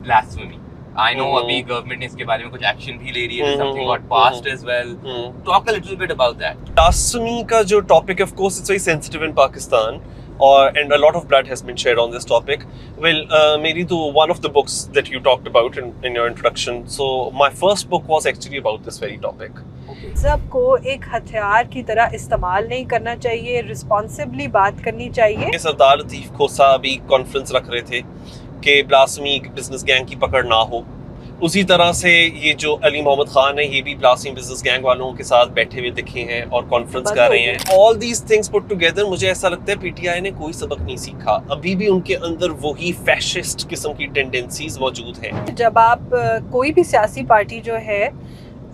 blasphemy. I know abhi government ne iske bare mein kuch action bhi le rahi hai, something got passed as well. Talk a little bit about that. Blasphemy ka jo topic, of course, it's very sensitive in Pakistan. And a lot of blood has been shed on this topic. Well, maybe one of the books that you talked about in your introduction. So my first book was actually about this very topic. सबको एक हथियार की तरह इस्तेमाल नहीं करना चाहिए, responsibly बात करनी चाहिए. सरदार लतीफ खोसा अभी कॉन्फ्रेंस रख रहे थे कि ब्लास्फेमी बिजनेस गैंग की पकड़ ना हो. उसी तरह से ये जो अली मोहम्मद खान है, ये भी ब्लास्फेमी बिजनेस गैंग वालों के साथ बैठे हुए दिखे हैं और कॉन्फ्रेंस कर रहे हैं. All these things put together मुझे ऐसा लगता है पीटीआई ने कोई सबक नहीं सीखा. अभी भी उनके अंदर वही फैशिस्ट किस्म की टेंडेंसीज मौजूद हैं. जब आप कोई भी सियासी पार्टी जो है,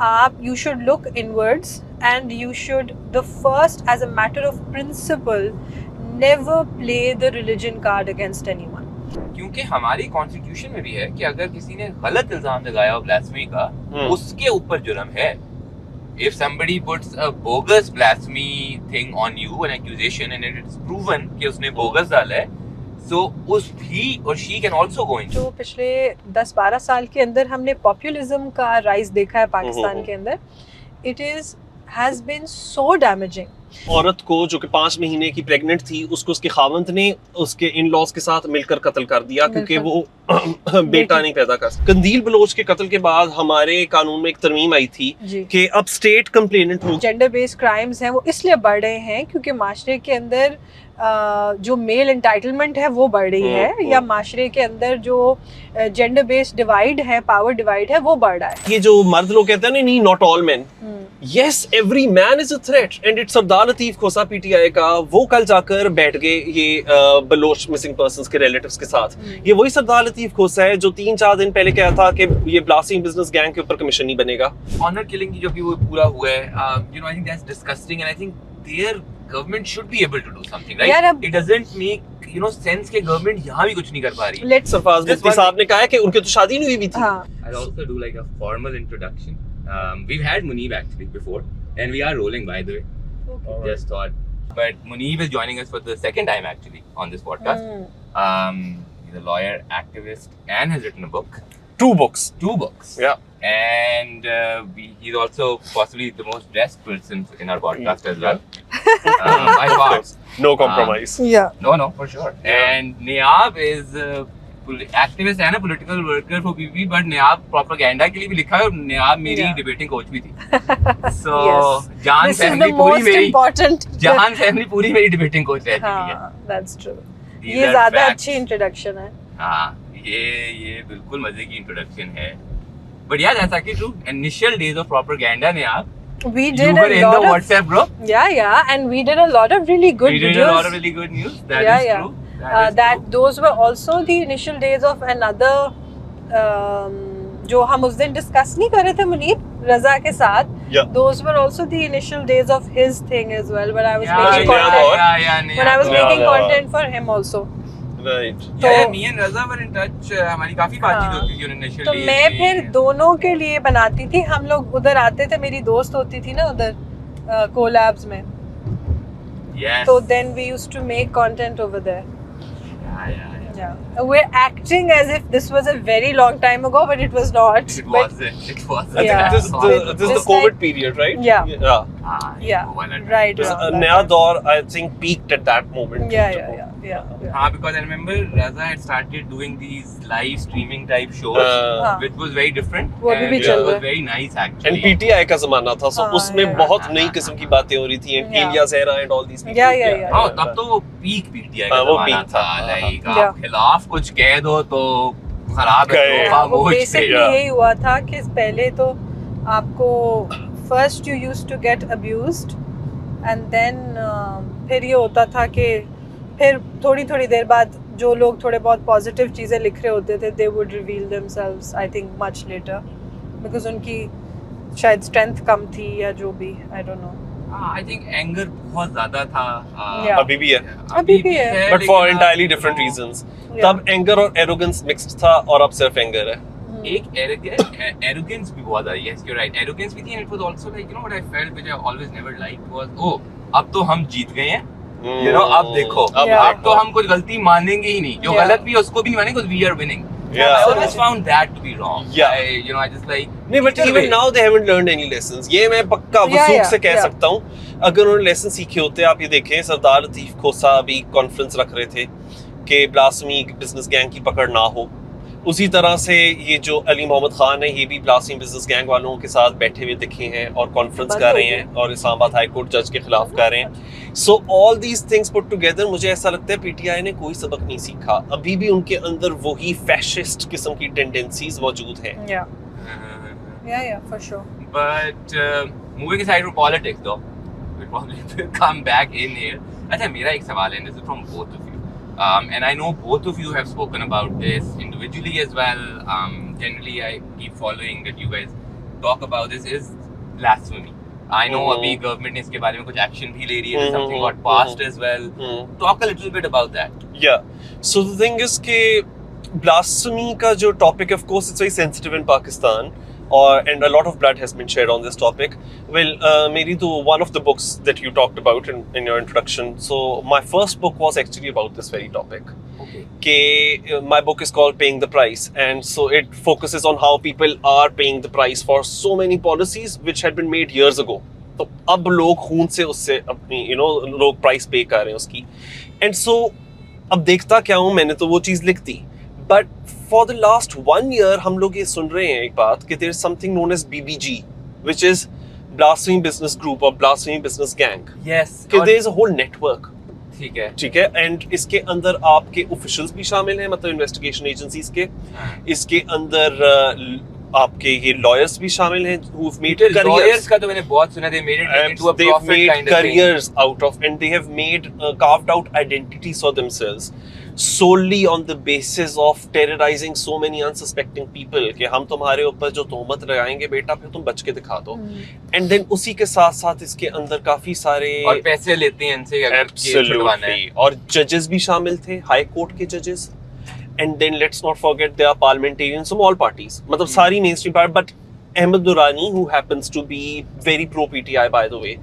आप you should look inwards and you should the first as a matter of principle never play the religion card against anyone. क्योंकि हमारी कॉन्स्टिट्यूशन में भी है कि अगर किसी ने गलत इल्जाम लगाया हो ब्लास्फेमी का, उसके ऊपर जुर्म है. If somebody puts a bogus blasphemy thing on you, an accusation, and it's proven कि उसने bogus डाला है, so he or she can also go in. जो पिछले 10-12 साल के अंदर हमने पॉपुलिज्म का राइज देखा है पाकिस्तान के अंदर, it has been so damaging. औरत को जो कि 5 महीने की प्रेग्नेंट थी, उसको उसके खावंद ने उसके इन लॉज के साथ मिलकर कत्ल कर दिया क्योंकि वो बेटा नहीं पैदा कर सकता. कंदील बलोच के कत्ल के बाद हमारे कानून में एक तरमीम आई थी कि अब स्टेट कंप्लेनेंट हो. जेंडर बेस्ड क्राइम्स हैं वो इसलिए बढ़ रहे हैं क्योंकि माशरे के अंदर जो मेल एंटाइटलमेंट है वो बढ़ रही है, या माशरे के अंदर जो जेंडर बेस्ड डिवाइड है, पावर डिवाइड है, वो बढ़ रहा है. ये जो मर्द लोग कहते हैं ना, नहीं not all men, yes every man is a threat. And it's Sardar Latif Khosa PTI का, वो कल जाकर बैठ गए ये बलोच मिसिंग पर्संस के रिलेटिव्स के साथ. ये वही सरदार लतीफ खोसा है जो 3-4 दिन पहले कहा था कि ये ब्लास्फेमी बिजनेस गैंग के ऊपर कमीशन नहीं बनेगा. ऑनर किलिंग की जो भी वो पूरा हुआ है, you know, I think that's disgusting, and I think their government should be able to do something, right? It doesn't make, you know, sense कि government यहाँ भी कुछ नहीं कर पा रही. सरफराज मुफ्ती साहब ने कहा है कि उनकी तो शादी नहीं हुई भी थी. I'll also do like a formal introduction. We've had Muneeb actually before, and we are rolling, by the way. Okay. Just thought, but Muneeb is joining us for the second time actually on this podcast. He's a lawyer, activist, and has written a book. Two books. Yeah. And he's also possibly the most dressed person in our podcast as well. By far. No compromise. No, for sure. And Niab is activist and a political worker for PP, but Niab propaganda के लिए भी लिखा है, और Niab मेरी debating coach भी थी. So Jahan family पूरी मेरी debating coach रहती है. That's true. ये ज़्यादा अच्छी introduction है. हाँ, ये बिल्कुल मजे की introduction है. But yeah, that's actually true. Initial days of propaganda ने आप we did you were in the WhatsApp group. Yeah, and we did a lot of really good videos. We did a lot of really good news. That is true. Those were also the initial days of another जो हम उस दिन discuss नहीं कर रहे थे मुनीब रजा के साथ. Those were also the initial days of his thing as well, when I was making content. When I was making content for him also. Right. Me and Raza were in touch. हमारी काफी बातचीत होती थी initial days. तो मैं फिर दोनों के लिए बनाती थी. हम लोग उधर आते थे, मेरी दोस्त होती थी ना उधर कोलैब्स में. Yes. So then we used to make content over there. Yeah. We're acting as if this was a very long time ago, but it was not. It wasn't. Yeah. This is the COVID period, right? Yeah. Right. नया दौर, I think, peaked at that moment. Yeah. Because I remember Raza had started doing these live streaming type shows, which was very different. And it was very nice actually. And PTI का ज़माना था, so उसमें बहुत नई किस्म की बातें हो रही थी. And Ilya Zahra and all these people. Yeah. हाँ, तब तो वो peak PTI का ज़माना था. Like आप खिलाफ कुछ कह दो तो खराब है. वो basically यही हुआ था कि पहले तो आपको first you used to get abused, and then फिर ये होता था कि फिर थोड़ी देर बाद जो लोग थोड़े बहुत पॉजिटिव चीज़ें लिख रहे होते थे, they would reveal themselves I think much later, because उनकी शायद स्ट्रेंथ कम थी या जो भी, I don't know. I think anger बहुत ज़्यादा था. अभी भी है. But for entirely different reasons. तब anger और arrogance mixed था, और अब सिर्फ anger है. एक arrogance भी बहुत आई. Yes, you're right. Arrogance भी थी, and it was also like, you know what I felt, which I always never liked was, अब तो हम जीत गए हैं. You know, अब देखो, अब तो हम कुछ गलती मानेंगे ही नहीं. जो गलत भी है उसको भी नहीं मानेंगे, because we are winning. Yeah. I always found that to be wrong. Yeah. I just like. नहीं but either even way. now they haven't learned any lessons. ये मैं पक्का वसूख से कह सकता हूँ. अगर उन्होंने लेसन सीखे होते, आप ये देखें सरदार लतीफ खोसा अभी कॉन्फ्रेंस रख रहे थे कि ब्लास्फेमी बिजनेस गैंग की पकड़ ना हो. उसी तरह से ये जो अली मोहम्मद खान है ये भी ब्लास्फेमी बिजनेस गैंग वालों के साथ बैठे हुए दिखे हैं और कॉन्फ्रेंस कर रहे हैं और इस्लामाबाद हाई कोर्ट जज के खिलाफ कर रहे हैं. So all these things put together मुझे ऐसा लगता है पीटीआई ने कोई सबक नहीं सीखा. अभी भी उनके अंदर वही फैशिस्ट किस्म की टेंडेंसीज मौजूद हैं. Yeah, for sure. But moving aside from politics, though, we'll probably come back in here. अच्छा मेरा एक सवाल है, and this is from both of you. And I know both of you have spoken about this individually as well. Generally, I keep following that you guys talk about this is blasphemy. I know abhi government ने इसके बारे में कुछ action भी ले रही है. Something got passed as well. Talk a little bit about that. Yeah. So the thing is कि blasphemy का जो topic, of course, it's very sensitive in Pakistan. And a lot of blood has been shed on this topic. Well, maybe one of the books that you talked about in your introduction. So my first book was actually about this very topic. Okay. My book is called Paying the Price, and so it focuses on how people are paying the price for so many policies which had been made years ago. तो अब लोग खून से उससे अपनी लोग price पे कर रहे हैं उसकी. And so अब देखता क्या हूँ, मैंने तो वो चीज़ लिख दी. But for the last 1 year हम लोग ये सुन रहे हैं एक बात कि there is something known as BBG, which is Blasphemy Business Group or Blasphemy Business Gang. Yes. कि there is a whole network. ठीक है. ठीक है. And इसके अंदर आपके officials भी शामिल हैं, मतलब investigation agencies के. इसके अंदर आपके ये lawyers भी शामिल हैं who've made careers. Lawyers का तो मैंने बहुत सुना. They made it into a profit kind of thing. Careers out of, and they have made carved out identities for themselves solely on the basis of terrorizing so many unsuspecting people कि हम तुम्हारे ऊपर जो तोहमत लगाएंगे बेटा फिर तुम बच के दिखा दो. And then उसी के साथ साथ इसके अंदर काफी सारे और पैसे लेते हैं इनसे अगर केस छुड़वाना है. और जजेस भी शामिल थे, हाई कोर्ट के जजेस. And then let's not forget there are parliamentarians from all parties. मतलब सारी mainstream party. But Ahmed Durrani, who happens to be very pro PTI by the way,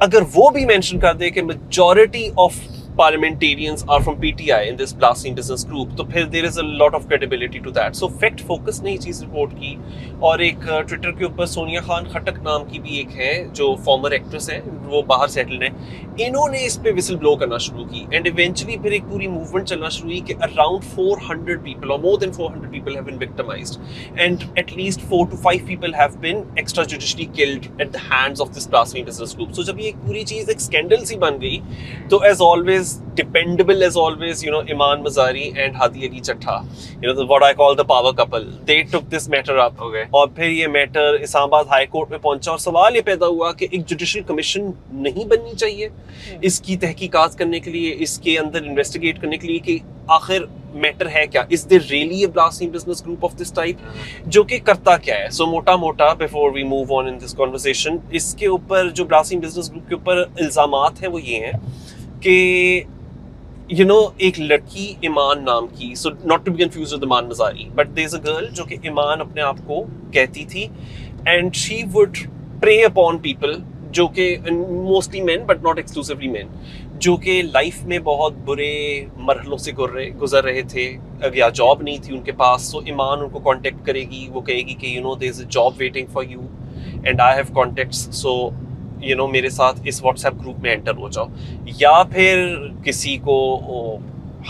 अगर वो भी mention कर दे कि majority of parliamentarians are from PTI in this blasphemy business group, तो फिर there is a lot of credibility to that. So fact focus ने ये चीज़ report की. और एक ट्विटर के ऊपर सोनिया खान खटक नाम की भी एक है जो फॉर्मर एक्ट्रेस है, वो बाहर सेटल्ड है. इन्होंने इस पे विसल ब्लो करना शुरू की एंड इवेंचुअली फिर एक पूरी मूवमेंट चलना शुरू हुई कि around 400 people or more than 400 people have been victimized and at least 4 to 5 people have been extrajudicially killed at the hands of this blasphemy business group. So जब ये एक पूरी चीज़ एक स्कैंडल सी बन गई तो as always dependable as always Iman Mazari and Hadi Ali Chattha, what I call the power couple, they took this matter up. Okay. और फिर ये मैटर इस्लामाबाद हाई कोर्ट में पहुंचा और सवाल ये पैदा हुआ कि एक जुडिशल कमीशन नहीं बननी चाहिए इसकी तहकीकात करने के लिए, इसके अंदर इन्वेस्टिगेट करने के लिए कि आखिर मैटर है क्या, is there really a blasphemy business group of this type, जो कि करता क्या है. सो मोटा मोटा before we move on in this conversation, इसके ऊपर जो ब्लास्फेमी बिजनेस ग्रुप के ऊपर इल्जामात हैं वो ये हैं कि एक लड़की ईमान नाम की, so not to be confused with Iman Mazari, but there is a girl जो कि ईमान अपने आप को कहती थी and she would prey upon people जो कि mostly men but not exclusively men, जो कि लाइफ में बहुत बुरे मरहलों से गुजर रहे थे या जॉब नहीं थी उनके पास. सो ईमान उनको कांटेक्ट करेगी, वो कहेगी कि there is a job waiting for you and I have contacts, so मेरे साथ इस व्हाट्सएप ग्रुप में एंटर हो जाओ. या फिर किसी को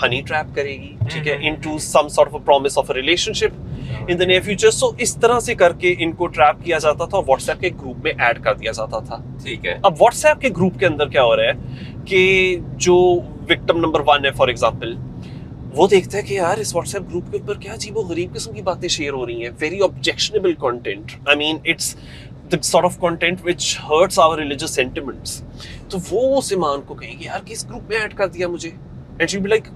हनी ट्रैप करेगी, ठीक है, into some sort of a promise of a relationship in the near future. So इस तरह से करके इनको ट्रैप किया जाता था और व्हाट्सएप के ग्रुप में ऐड कर दिया जाता था. ठीक है. अब व्हाट्सएप के ग्रुप के अंदर क्या हो रहा है कि जो विक्टिम नंबर 1 है फॉर एग्जांपल, वो देखता है कि यार इस व्हाट्सएप ग्रुप के ऊपर क्या अजीबो-गरीब किस्म की बातें शेयर हो रही हैं, very objectionable content, I mean it's the sort of content which hurts our religious sentiments. तो वो उस ईमान को कहेगी यार किस ग्रुप में ऐड कर दिया मुझे, and she'll be like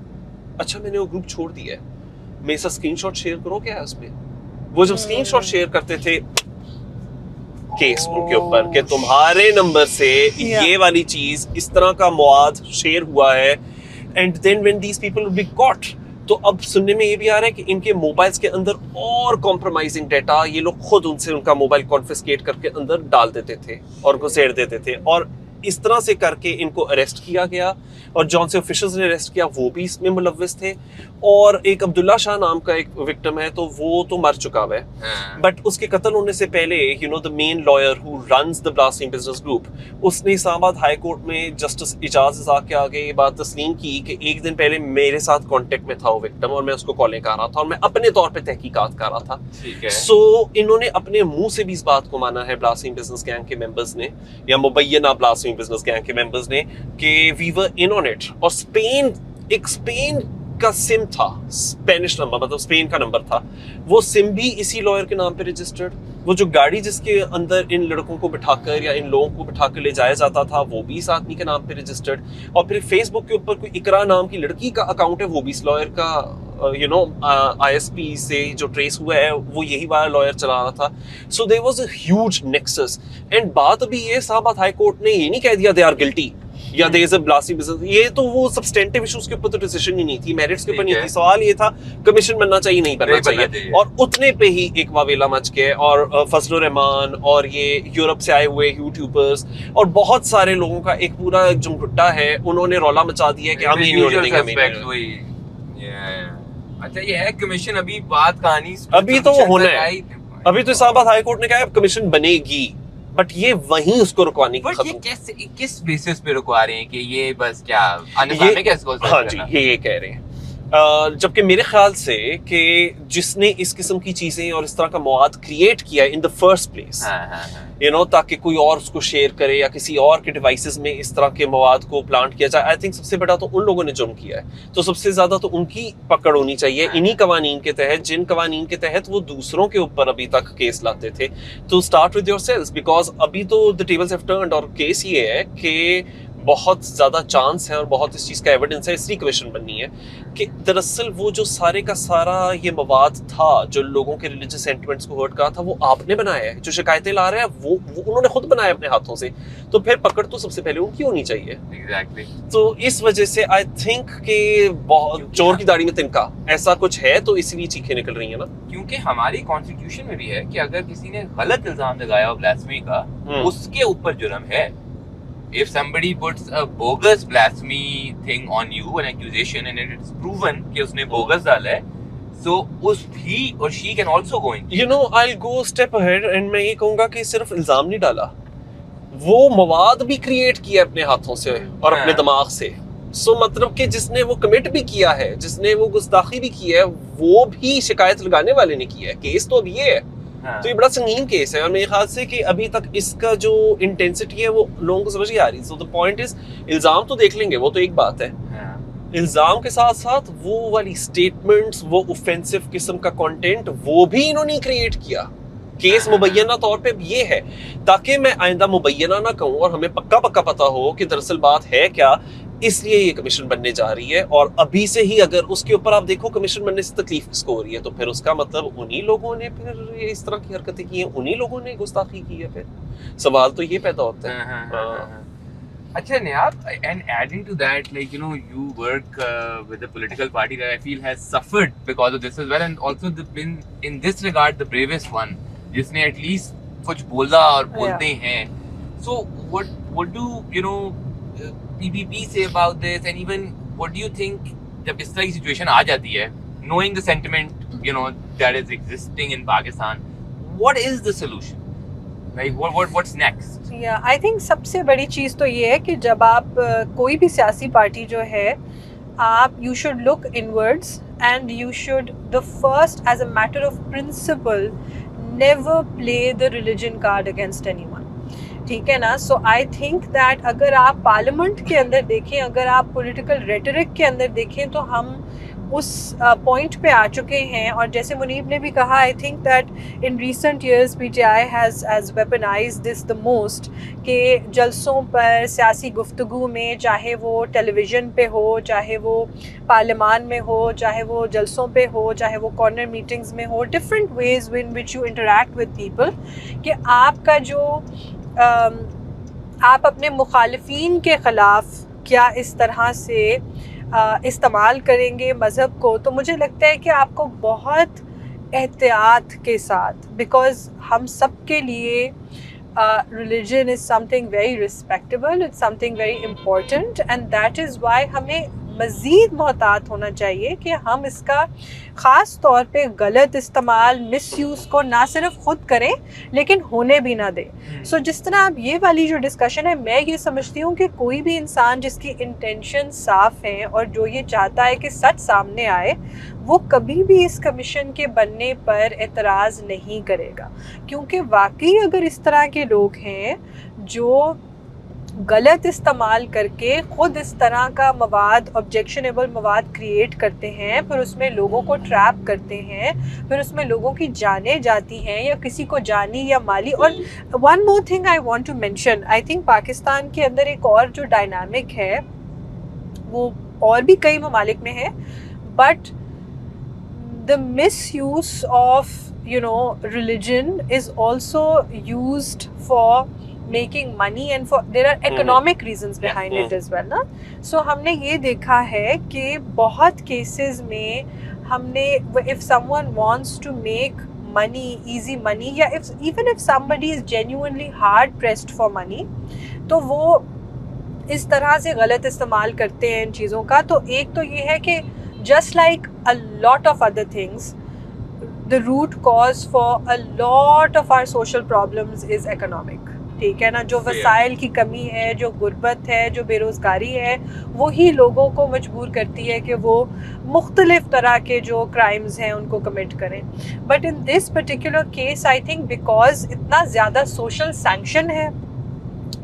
अच्छा मैंने वो ग्रुप छोड़ दिया है, मेरे साथ स्क्रीनशॉट शेयर करो क्या है उसमें. वो जब स्क्रीनशॉट शेयर करते थे केस उनके ऊपर कि तुम्हारे नंबर से ये वाली चीज इस तरह का मवाद शेयर हुआ है, and then when these people will be caught, तो अब सुनने में ये भी आ रहा है कि इनके मोबाइल्स के अंदर और कॉम्प्रोमाइजिंग डाटा ये लोग खुद उनसे उनका मोबाइल कॉन्फिस्केट करके अंदर डाल देते थे और घुसेड़ देते थे. और اس طرح سے کر کے ان کو اریسٹ کیا گیا اور جون سے آفیشلز نے اریسٹ کیا وہ بھی اس میں ملوث تھے. اور ایک عبداللہ شاہ نام کا ایک وکٹم ہے تو وہ تو مر چکا ہوا ہے, بٹ اس کے قتل ہونے سے پہلے دا مین لائر ہو رنز دا بلاسفیمی بزنس گروپ, اس نے اسلام آباد ہائی کورٹ میں جسٹس اعجاز رزاق کے آگے یہ بات تسلیم کی کہ ایک دن پہلے میرے ساتھ کانٹیکٹ میں تھا وہ وکٹم اور میں اس کو کالیں کر رہا تھا اور میں اپنے طور پہ تحقیقات کر رہا تھا. سو انہوں نے اپنے منہ سے بھی اس بات کو مانا ہے بلاسفیمی بزنس گینگ کے ممبرز نے یا مبینہ بلاسفیمی بزنس گینگ کے ممبرز نے کہ وی ور ان آن اٹ. اور اسپین کا سم تھا, اسپینش نمبر, مطلب اسپین کا نمبر تھا, وہ سم بھی اسی لائر کے نام پہ رجسٹرڈ. وہ جو گاڑی جس کے اندر ان لڑکوں کو بٹھا کر یا ان لوگوں کو بٹھا کر لے جایا جاتا تھا وہ بھی اس آدمی کے نام پہ رجسٹرڈ. اور پھر فیس بک کے اوپر کوئی اقرا نام کی لڑکی کا اکاؤنٹ ہے, وہ بھی اس لائر کا آئی ایس پی سے جو ٹریس ہوا ہے وہ یہی والا لائر چلا رہا تھا. So there was a huge nexus. And بات ابھی یہ اسلام آباد ہائی کورٹ نے یہ نہیں کہہ دیا دے آر گلٹی یا دیر از اے بلاسفیمی بزنس, یہ تو وہ سبسٹینٹیو ایشوز کے اوپر تو ڈیسیژن ہی نہیں تھی, میرٹس کے اوپر نہیں تھی. سوال یہ تھا کمیشن بننا چاہیے نہیں بننا چاہیے, اور اتنے پہ ہی ایک واویلا مچ گیا. اور فضل الرحمان اور یہ یورپ سے آئے ہوئے یوٹیوبرز اور بہت سارے لوگوں کا ایک پورا جمگٹا ہے, انہوں نے رولا مچا دیا کہ ہم یہ نہیں ہونے دیں گے. اچھا یہ ہے کمیشن, ابھی بات کہانی ابھی تو وہ ہونا ہے, ابھی تو اسلام آباد ہائی کورٹ نے کہا ہے کمیشن بنے گی, بٹ یہ وہیں اس کو رکوانے کی ختم. کس بیسس پہ رکوا رہے ہیں کہ یہ بس کیا انفامی کیس کو؟ ہاں جی یہ کہہ رہے ہیں, جبکہ میرے خیال سے کہ جس نے اس قسم کی چیزیں اور اس طرح کا مواد کریٹ کیا ان دا فرسٹ پلیس تاکہ کوئی اور اس کو شیئر کرے یا کسی اور کے ڈیوائسز میں اس طرح کے مواد کو پلانٹ کیا جائے, آئی تھنک سب سے بڑا تو ان لوگوں نے جرم کیا ہے. تو سب سے زیادہ تو ان کی پکڑ ہونی چاہیے انہی قوانین کے تحت, جن قوانین کے تحت وہ دوسروں کے اوپر ابھی تک کیس لاتے تھے. تو start with yourselves, because ابھی تو دا ٹیبلز ہیو ٹرنڈ, اور کیس یہ ہے کہ بہت زیادہ چانس ہے اور بہت اس چیز کا ایویڈنس ہے, اس لیے کمیشن بننی ہے کہ دراصل وہ جو سارے کا سارا یہ مواد تھا جو لوگوں کے ریلیجس سینٹیمنٹس کو ہرٹ کرا تھا وہ آپ نے بنایا ہے. جو شکایتیں لا رہے ہیں وہ انہوں نے خود بنایا اپنے ہاتھوں سے, تو پھر پکڑ تو سب سے پہلے ان کی ہونی چاہیے. تو اس وجہ سے آئی تھنک کہ چور کی داڑھی میں تنکا ایسا کچھ ہے, تو اس لیے چیخیں نکل رہی ہیں نا, کیونکہ ہماری کانسٹیٹیوشن میں بھی ہے کہ اگر کسی نے غلط الزام لگایا بلاسفیمی کا اس کے اوپر جرم ہے. If somebody puts a bogus blasphemy thing on you, an accusation, and it's proven کہ اس نے bogus ڈالا ہے, so he or she can also go in. I'll go step ahead and میں یہ کہوں گا کہ صرف الزام نہیں ڈالا, وہ مواد بھی کریٹ کیا اپنے ہاتھوں سے اور اپنے دماغ سے. سو مطلب کہ جس نے وہ کمٹ بھی کیا ہے, جس نے وہ گستاخی بھی کی ہے, وہ بھی شکایت لگانے والے نے کیا ہے. کیس تو اب یہ ہے, تو یہ بڑا سنگین کیس ہے, اور میرے خیال سے کہ ابھی تک اس کا جو انٹینسٹی ہے وہ لوگوں کو سمجھ نہیں آ رہی. سو دا پوائنٹ از, الزام تو دیکھ لیں گے, وہ تو ایک بات ہے, الزام کے ساتھ ساتھ وہ والی سٹیٹمنٹس, وہ اوفینسو قسم کا کنٹینٹ وہ بھی انہوں نے کریٹ کیا. کیس مبینہ طور پہ یہ ہے تاکہ میں آئندہ مبینہ نہ کہوں اور ہمیں پکا پتا ہو کہ دراصل بات ہے کیا, اس لیے یہ کمیشن بننے جا رہی ہے. اور ابھی سے ہی اگر اس کے اوپر آپ دیکھو کمیشن بننے سے تکلیف کس کو ہو رہی ہے, تو پھر اس کا مطلب انہی لوگوں نے پھر اس طرح کی حرکتیں کی ہیں, انہی لوگوں نے گستاخی کی ہے. پھر سوال تو یہ پیدا ہوتا ہے. اچھا نیاب, and adding to that, like you work with a political party that I feel has suffered because of this as well, and also been in this regard the bravest one, جس نے at least کچھ بولا اور بولتے ہیں. So what do PPP say about this, and even what do you think جب اس طرح کی سچویشن آ جاتی ہے, knowing the sentiment that is existing in Pakistan, what is the solution? Like what's next? Yeah, I think سب سے بڑی چیز تو یہ ہے کہ جب آپ کوئی بھی سیاسی پارٹی جو ہے, آپ you should look inwards and you should the first as a matter of principle never play the religion card against anyone. ٹھیک ہے نا. سو آئی تھنک دیٹ اگر آپ پارلیمنٹ کے اندر دیکھیں, اگر آپ پولیٹیکل ریٹرک کے اندر دیکھیں, تو ہم اس پوائنٹ پہ آ چکے ہیں. اور جیسے منیب نے بھی کہا, I think that in recent years P T I has weaponised this the most, کہ جلسوں پر سیاسی گفتگو میں, چاہے وہ ٹیلی ویژن پہ ہو, چاہے وہ پارلیمان میں ہو, چاہے وہ جلسوں پہ ہو, چاہے وہ کارنر میٹنگز میں ہو, different ways in which you interact with people, کہ آپ کا جو آپ اپنے مخالفین کے خلاف کیا اس طرح سے استعمال کریں گے مذہب کو. تو مجھے لگتا ہے کہ آپ کو بہت احتیاط کے ساتھ, بیکاز ہم سب کے لیے religion is something very respectable, it's something very important, and that is why हमें मज़ीद मोहतात होना चाहिए कि हम इसका ख़ास तौर पे गलत इस्तेमाल, मिस यूज़ को ना सिर्फ ख़ुद करें लेकिन होने भी ना दें। सो जिस तरह अब ये वाली जो डिस्कशन है, मैं ये समझती हूँ कि कोई भी इंसान जिसकी इंटेंशन साफ़ हैं और जो ये चाहता है कि सच सामने आए, वो कभी भी इस कमीशन के बनने पर एतराज़ नहीं करेगा, क्योंकि वाकई अगर इस तरह के लोग हैं जो गलत इस्तेमाल करके ख़ुद इस तरह का मवाद, ऑब्जेक्शनेबल मवाद क्रिएट करते हैं, फिर उसमें लोगों को ट्रैप करते हैं, फिर उसमें लोगों की जानें जाती हैं या किसी को जानी या माली। और one more thing I want to mention, I think Pakistan के अंदर एक और जो डायनामिक है वो और भी कई ममालिक में है, but the misuse of religion is also used for making money and for there are economic reasons behind it as well ना। So हमने ये देखा है कि बहुत cases में हमने, if someone wants to make money, easy money, या even if somebody is genuinely hard pressed for money, तो वो इस तरह से गलत इस्तेमाल करते हैं इन चीज़ों का। तो एक तो ये है कि just like a lot of other things, the root cause for a lot of our social problems is economic, ठीक है ना। जो वसाइल की कमी है, जो गुर्बत है, जो बेरोज़गारी है, वही लोगों को मजबूर करती है कि वो मुख्तलिफ तरह के जो क्राइम्स हैं उनको कमिट करें। But in this particular case I think because इतना ज़्यादा सोशल सैंक्शन है,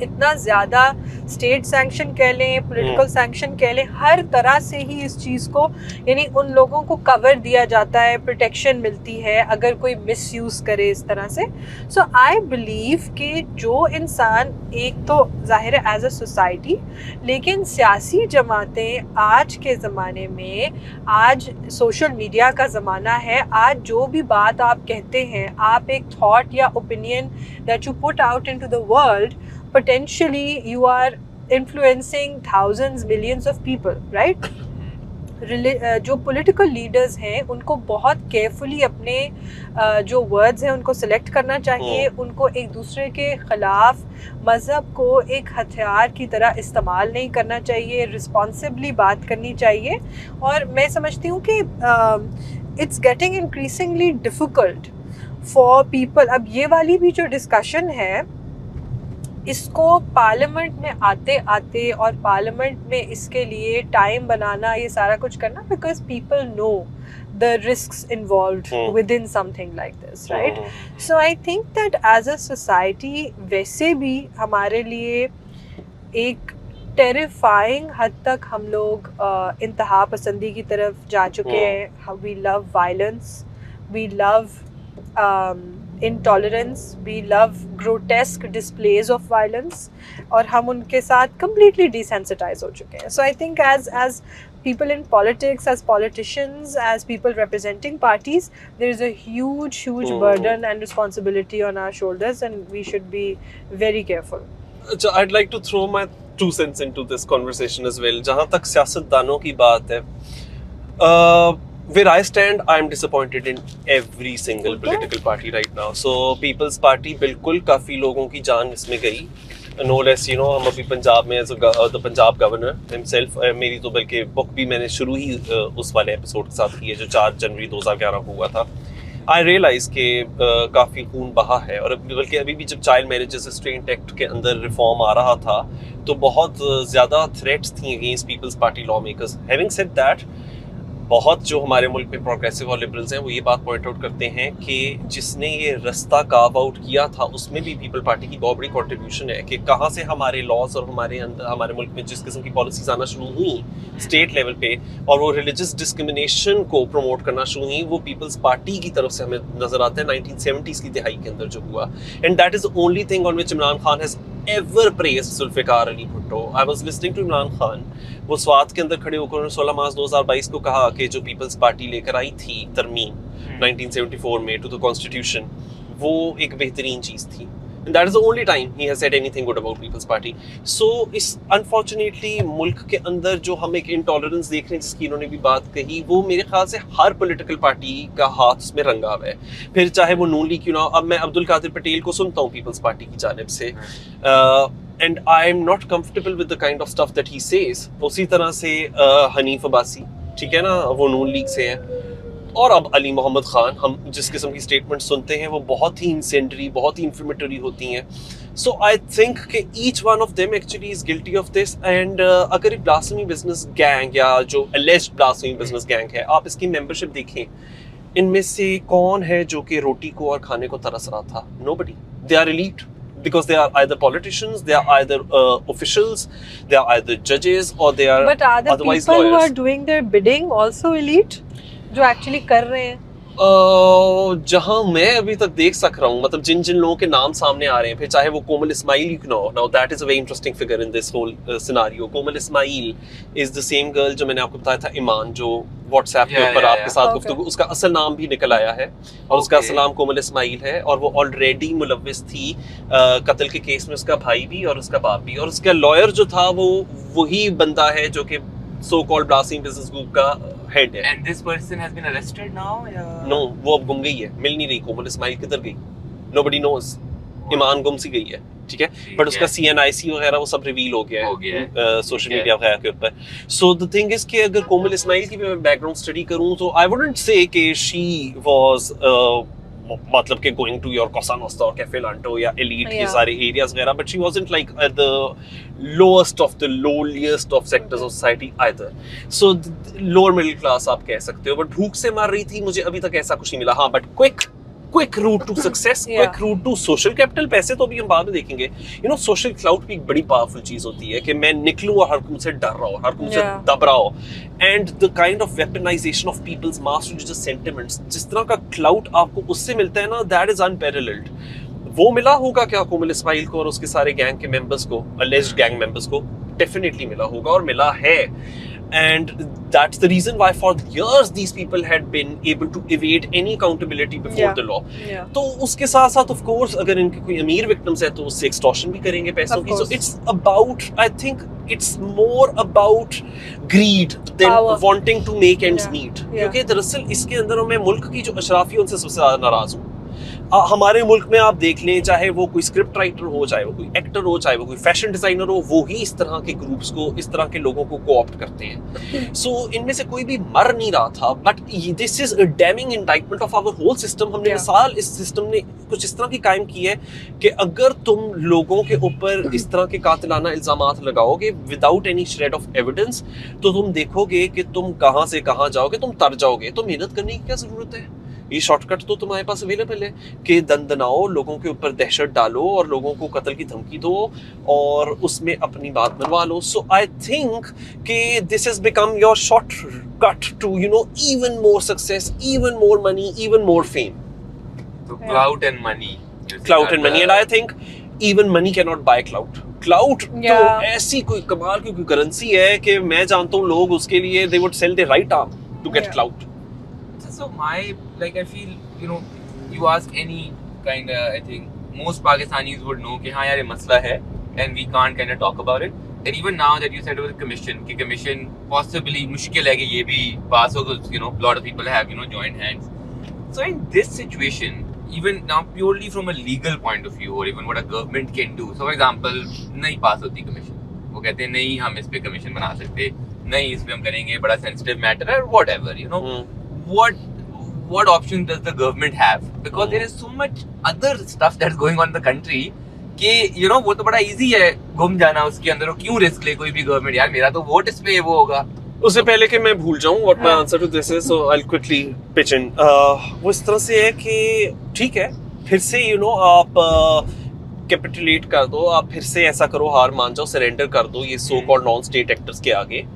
इतना ज़्यादा स्टेट सैंक्शन कह लें, पॉलिटिकल सैंक्शन कह लें, हर तरह से ही इस चीज़ को, यानी उन लोगों को कवर दिया जाता है, प्रोटेक्शन मिलती है अगर कोई मिसयूज़ करे इस तरह से। सो आई बिलीव कि जो इंसान, एक तो ज़ाहिर है एज अ सोसाइटी, लेकिन सियासी जमातें आज के ज़माने में, आज सोशल मीडिया का ज़माना है, आज जो भी बात आप कहते हैं, आप एक थॉट या opinion that you put out into the world, potentially you are influencing thousands, millions of people, right? जो पॉलिटिकल लीडर्स हैं उनको बहुत केयरफुली अपने जो वर्ड्स हैं उनको सिलेक्ट करना चाहिए, उनको एक दूसरे के ख़िलाफ़ मज़हब को एक हथियार की तरह इस्तेमाल नहीं करना चाहिए, रिस्पॉन्सिबली बात करनी चाहिए। और मैं समझती हूँ कि it's getting increasingly difficult for people. अब ये वाली भी जो डिस्कशन है, इसको पार्लियामेंट में आते आते और पार्लियामेंट में इसके लिए टाइम बनाना, ये सारा कुछ करना, because people know the risks involved within something like this, right? So I think that as a society वैसे भी हमारे लिए एक टेरिफाइंग हद तक हम लोग इंतहा पसंदी की तरफ जा चुके हैं। We love violence, we love intolerance, we love grotesque displays of violence, और हम उनके साथ completely desensitized हो चुके हैं। So I think as people in politics, as politicians, as people representing parties, there is a huge burden and responsibility on our shoulders, and we should be very careful. I'd like to throw my 2 cents into this conversation as well. जहाँ तक सियासतदानों की बात है, where I stand, I am disappointed in every single political party right now. So People's Party बिल्कुल काफ़ी लोगों की जान इसमें गई। No less, हम अभी पंजाब में the Punjab governor himself, मेरी तो बल्कि बुक भी मैंने शुरू ही उस वाले एपिसोड के साथ की है जो 4 जनवरी 2011 को हुआ था। I realize कि काफ़ी खून बहा है, और बल्कि अभी भी जब चाइल्ड मैरिजेस रिस्ट्रेंट एक्ट के अंदर रिफॉर्म आ रहा था तो बहुत ज़्यादा थ्रेट्स थी against Peoples Party lawmakers. Having said that, बहुत जो हमारे मुल्क में प्रोग्रेसिव और लिबरल्स हैं वो ये बात पॉइंट आउट करते हैं कि जिसने ये रास्ता कार्व आउट किया था उसमें भी पीपल पार्टी की बहुत बड़ी कंट्रीब्यूशन है। कि कहाँ से हमारे लॉज और हमारे मुल्क में जिस किस्म की पॉलिसीज आना शुरू हुई स्टेट लेवल पे, और वो रिलीजियस डिस्क्रिमिनेशन को प्रमोट करना शुरू हुई, वो पीपल्स पार्टी की तरफ से हमें नजर आता है 1970s की दिहाई के अंदर जो हुआ। And that is the only thing on which Imran Khan has ever praised Zulfikar Ali Bhutto. I was listening to Imran Khan, वो स्वात के अंदर खड़े होकर उन्होंने 16 मार्च 2022 को कहा कि जो पीपल्स पार्टी लेकर आई थी तरमीम 1974 में टू द कॉन्स्टिट्यूशन, वो एक बेहतरीन चीज़ थी। That is the only time he has said anything good about People's Party. So इस unfortunately मुल्क के अंदर जो हम एक intolerance देख रहे हैं जिसकी इन्होंने भी बात कही, वो मेरे ख्याल से हर political party का हाथ उसमें रंगा हुआ है, फिर चाहे वो नून लीग क्यों ना हो. अब मैं अब्दुल कादिर पटेल को सुनता हूँ People's Party की जानिब से, and I am not comfortable with the kind of stuff that he says. उसी तरह से हनीफ अब्बासी, ठीक है ना, वो नून लीग से है, और अब अली मोहम्मद खान, हम जिस किस्म की स्टेटमेंट सुनते हैं वो बहुत ही इंसेंडरी, बहुत ही इंफर्मेटरी होती हैं. सो आई थिंक कि each one of them actually is guilty of this. And अगर ये ब्लास्फेमी बिजनेस गैंग या जो एलिज्ड ब्लास्फेमी बिजनेस गैंग है, आप इसकी मेंबरशिप देखें, इनमें से कौन है जो कि रोटी को और खाने को तरस रहा था? Nobody. They are elite because they are either politicians, they are either officials, they are either judges, or they are But are the otherwise people who are lawyers. doing their bidding also elite? जो actually कर रहे हैं? जहां मैं अभी तक देख सक रहा हूँ, मतलब जिन जिन लोगों के नाम सामने आ रहे हैं, फिर चाहे वो Komal Ismail you know, now that is a very interesting figure in this whole scenario. Komal Ismail is the same girl जो मैंने आपको बताया था, ईमान, जो व्हाट्सएप के ऊपर आपके साथ Okay. गुफ्तगू, उसका असल नाम भी निकल आया है और उसका Okay. असल नाम कोमल इस्माइल है, और वो ऑलरेडी मुलव्विस थी कत्ल के केस में, उसका भाई भी और उसका बाप भी, और उसका लॉयर जो था वो वही बंदा है जो कि so called blasphemy business group का हेड है. And this person has been arrested now? No, वो अब गुम गई है, मिल नहीं रही. कोमल इस्माइल किधर गई? Nobody knows. ईमान गुम सी गई है, ठीक है, बट उसका CNIC वगैरह वो सब रिवील हो गया है सोशल मीडिया वगैरह के ऊपर. सो द थिंग इज कि अगर कोमल इस्माइल की मैं बैकग्राउंड स्टडी करूं तो आई वुडंट से कि शी वाज मतलब कि गोइंग टू योर कोसा नोस्टा और कैफे लांटो या एलीट के सारे एरियाज वगैरह, but she wasn't like at the lowest of the lowliest of sectors of society either. So lower middle class आप कह सकते हो, बट भूख से मर रही थी. मुझे अभी तक ऐसा कुछ नहीं मिला. हाँ, but quick route to success, quick route to social capital. पैसे तो अभी हम बाद में देखेंगे. यू नो, सोशल क्लाउड की एक बड़ी पावरफुल चीज होती है कि मैं निकलूं और हर कोई से डर रहा हो, हर कोई से दब रहा हो. And the kind of weaponization of people's mass religious sentiments, जिस तरह का क्लाउड आपको उससे मिलता है ना, दैट इज अनपैरेलल्ड. वो मिला होगा क्या कोमल इस्माइल को और उसके सारे गैंग के मेंबर्स को, अलेज्ड गैंग मेंबर्स को? डेफिनेटली मिला होगा और मिला है. And that's the reason why for years these people had been able to evade any accountability before the law. तो उसके साथ साथ of course अगर इनके कोई अमीर victims है तो उससे extortion भी करेंगे पैसों की. So it's about, I think it's more about greed than wanting to make ends meet. क्योंकि दरअसल इसके अंदर मैं मुल्क की जो अशराफी है उनसे सबसे ज़्यादा नाराज़ हूँ. हमारे मुल्क में आप देख लें, चाहे वो कोई स्क्रिप्ट राइटर हो, चाहे वो कोई एक्टर हो, चाहे वो कोई फैशन डिजाइनर हो, वो ही इस तरह के ग्रुप्स को, इस तरह के लोगों को कोऑप्ट करते हैं. सो इनमें से कोई भी मर नहीं रहा था, but this is a damning indictment of our whole system. हमने मिसाल इस सिस्टम ने कुछ इस तरह की कायम की है कि अगर तुम लोगों के ऊपर इस तरह के कातिलाना इल्जामात लगाओगे without any shred of evidence, तो तुम देखोगे कि तुम कहाँ से कहाँ जाओगे, तुम तर जाओगे. तो मेहनत करने की क्या जरूरत है? ये शॉर्टकट तो तुम्हारे पास अवेलेबल है कि दंदनाओ, लोगों के ऊपर दहशत डालो और लोगों को कत्ल की धमकी दो और उसमें अपनी बात मनवा लो. सो आई थिंक कि this has become your shortcut to, you know, even more success, even more money, even more fame. So clout and money. Clout and money, and I think even money cannot buy clout. Clout तो ऐसी कोई कमाल की कोई currency है कि मैं जानता हूँ लोग उसके लिए they would sell their right arm to get clout. So I feel, you know, you ask any kind of, I think most Pakistanis would know कि हाँ यार ये मसला है and we can't kind of talk about it. And even now that you said about the commission, कि commission possibly मुश्किल है कि ये भी पास हो, because you know a lot of people have, you know, joined hands. So in this situation, even now purely from a legal point of view or even what a government can do. So for example, नहीं पास होती commission, वो कहते हैं नहीं हम इस पे commission बना सकते, नहीं इस पे हम करेंगे, बड़ा sensitive matter है, whatever, you know. What option does the government have? Because there is so much other stuff that's going on in the country कि you know वो तो बड़ा easy है घूम जाना उसके अंदर. क्यों रिस्क ले कोई भी गवर्नमेंट? यार मेरा तो वोट इस पे वो होगा. उससे पहले कि मैं भूल जाऊं what my answer to this is, so I'll quickly pitch in. वो इस तरह से है कि ठीक है, फिर से you know आप कैपिटुलेट कर दो, आप फिर से ऐसा करो, हार मान जाओ, सरेंडर कर दो ये so called non state actors के आगे.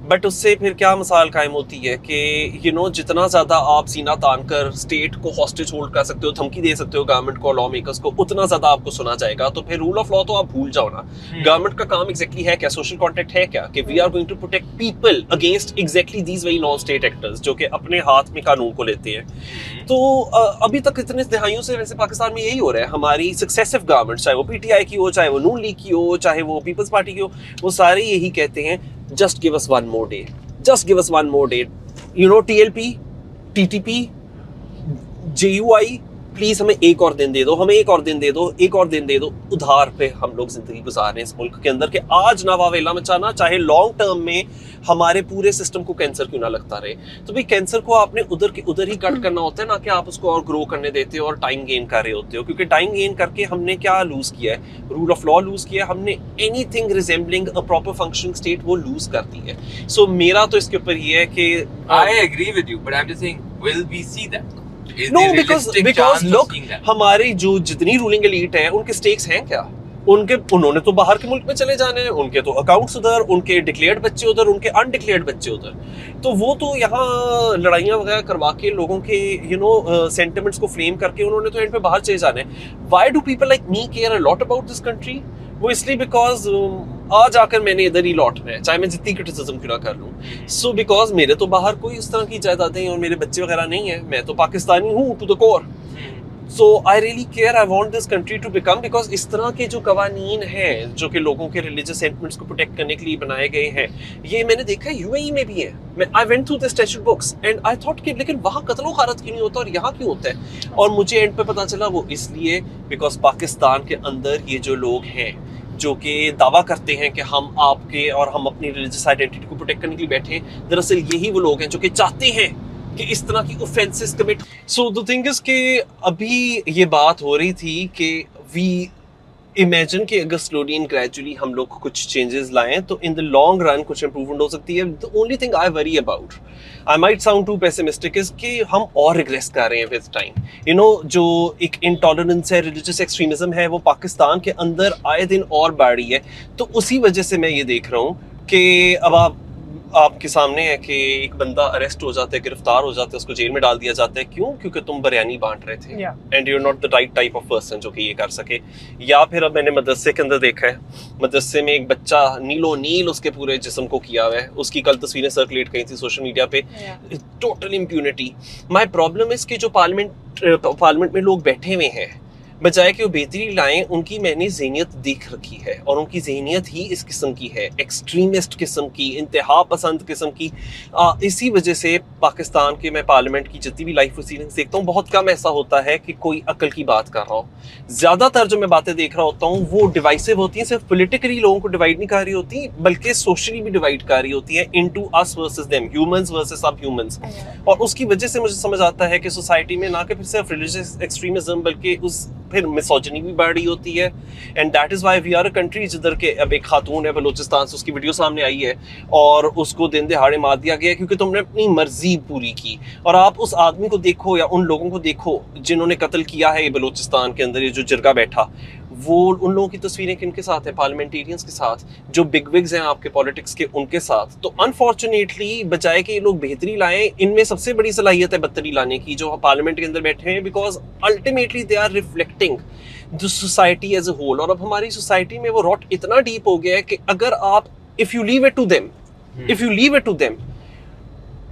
बट उससे फिर क्या मिसाल कायम होती है कि जितना ज़्यादा आप सीना तान कर स्टेट को हॉस्टेज होल्ड कर सकते हो, धमकी दे सकते हो गवर्नमेंट को, लॉ मेकर्स को, उतना ज़्यादा आपको सुना जाएगा. तो फिर रूल ऑफ लॉ तो आप भूल जाओ ना. गवर्नमेंट का काम एग्जैक्टली है क्या? सोशल कॉन्ट्रैक्ट है क्या कि we are going to protect people against exactly these very non state actors जो कि अपने हाथ में कानून को लेते हैं. तो अभी तक इतने दहाइयों से वैसे पाकिस्तान में यही हो रहा है. हमारी सक्सेसिव गवर्नमेंट, चाहे वो पीटीआई की हो, चाहे वो नून लीग की हो, चाहे वो पीपल्स पार्टी की हो, वो सारे यही कहते हैं just give us one more day, just give us one more date. TLP, TTP, JUI, please हमें एक और दिन दे दो, हमें एक और दिन दे दो, एक और दिन दे दो. उधार पे हम लोग जिंदगी गुजार रहे हैं इस मुल्क के अंदर कि आज ना वावेला मचाना, चाहे लॉन्ग टर्म में हमारे पूरे सिस्टम को कैंसर क्यों ना लगता रहे. तो भाई कैंसर को आपने उधर के उधर ही कट करना होता है ना कि आप उसको और ग्रो करने देते हो और टाइम गेन कर रहे होते हो. क्योंकि टाइम गेन करके हमने क्या लूज किया है? रूल ऑफ लॉ लूज किया. हमने anything resembling a proper functioning state वो लूज कर दी है. सो मेरा तो इसके ऊपर ये है कि I agree with you, but I'm just saying, will we see that? Is No, there because realistic chance of look, seeing that? हमारी जो जितनी रूलिंग एलीट है उनके स्टेक्स हैं क्या? उन्होंने तो बाहर के मुल्क में चले जाने हैं, उनके तो अकाउंट्स उधर, उनके डिक्लेयर्ड बच्चे उधर, उनके अनडिक्लेयर्ड बच्चे उधर. तो वो तो यहाँ लड़ाइयाँ वगैरह करवा के लोगों के सेंटिमेंट्स को फ्रेम करके उन्होंने तो एंड पे बाहर चले जाने. Why do people like me care a lot about this country? वो इसलिए बिकॉज आज आकर मैंने इधर ही लौटना है, चाहे मैं जितनी क्रिटिसिज्म क्यों ना कर लूँ. सो बिकॉज मेरे तो बाहर कोई इस तरह की जायदादें और मेरे बच्चे वगैरह नहीं है, मैं तो पाकिस्तानी हूँ to the core. So I really care, I want this country to become, because इस तरह के जो कवानीन हैं जो कि लोगों के रिलीजियस सेंटिमेंट्स को प्रोटेक्ट करने के लिए बनाए गए हैं, ये मैंने देखा है यूएई में भी है. I went through the statute books and I thought कि लेकिन वहाँ कत्लो गारत क्यों नहीं होता और यहाँ क्यों होता है. और मुझे एंड पे पता चला वो इसलिए बिकॉज पाकिस्तान के अंदर ये जो लोग हैं जो कि दावा करते हैं कि हम आपके और हम अपनी रिलीजियस आइडेंटिटी को प्रोटेक्ट करने के लिए बैठे हैं, दरअसल यही वो लोग हैं जो कि चाहते हैं कि इस तरह की offences commit. So the thing is कि अभी ये बात हो रही थी कि वी इमेजिन कि अगर स्लोली एंड ग्रेजुअली हम लोग कुछ चेंजेस लाएं तो इन द लॉन्ग रन कुछ इंप्रूवमेंट हो सकती है. The only thing I worry about, I might sound too pessimistic, is कि हम और रिग्रेस कर रहे हैं विद टाइम. जो एक इंटॉलरेंस है, रिलीजियस एक्सट्रीमिज्म है, वो पाकिस्तान के अंदर आए दिन और बढ़ रही है. तो उसी वजह से मैं ये देख रहा हूँ कि अब आपके सामने है कि एक बंदा अरेस्ट हो जाता है, गिरफ्तार हो जाता है, उसको जेल में डाल दिया जाता है. क्यों? क्योंकि तुम बिरयानी बांट रहे थे and you are not the right type of person जो कि ये कर सके. या फिर अब मैंने मदरसे के अंदर देखा है, मदरसे में एक बच्चा नीलो नील उसके पूरे जिस्म को किया हुआ है, उसकी कल तस्वीरें सर्कुलेट करी थी सोशल मीडिया पे. Total impunity. My problem is कि जो पार्लियामेंट में लोग बैठे हुए हैं, बजाय कि वो बेहतरी लाएं, उनकी मैंने ज़हनियत देख रखी है और उनकी ज़हनियत ही इस किस्म की है, एक्सट्रीमिस्ट किस्म की, इंतहा पसंद किस्म की. इसी वजह से पाकिस्तान के मैं पार्लियामेंट की जितनी भी लाइफ प्रोसीडिंग्स देखता हूँ, बहुत कम ऐसा होता है कि कोई अकल की बात कर रहा हो. ज़्यादातर जो मैं बातें देख रहा होता हूँ वो डिवाइसिव होती हैं. सिर्फ पोलिटिकली लोगों को डिवाइड नहीं कर रही होती, बल्कि सोशली भी डिवाइड कर रही होती है into us versus them, humans versus सब ह्यूमंस. और उसकी वजह से मुझे समझ आता है कि सोसाइटी में ना कि फिर सिर्फ रिलीजियस एक्सट्रीमिज्म बल्कि उस फिर मिसोजिनी भी बढ़ रही होती है. And that is why we are a country जिधर के अब एक खातून है बलूचिस्तान से, उसकी वीडियो सामने आई है और उसको दिन दिहाड़े मार दिया गया क्योंकि तुमने अपनी मर्जी पूरी की. और आप उस आदमी को देखो या उन लोगों को देखो जिन्होंने कत्ल किया है ये बलूचिस्तान के अंदर, ये जो जिरगा बैठा, वो उन लोगों की तस्वीरें किनके साथ है? पार्लियामेंटेरियंस के साथ, जो बिग विग्स हैं आपके पॉलिटिक्स के, उनके साथ. तो अनफॉर्चुनेटली बजाय कि ये लोग बेहतरी लाएं, इनमें सबसे बड़ी सलाहियत है बदतरी लाने की, जो पार्लियामेंट के अंदर बैठे हैं, because ultimately they are reflecting the society as a whole. और अब हमारी सोसाइटी में वो रॉट इतना डीप हो गया है कि अगर आप if you leave it to them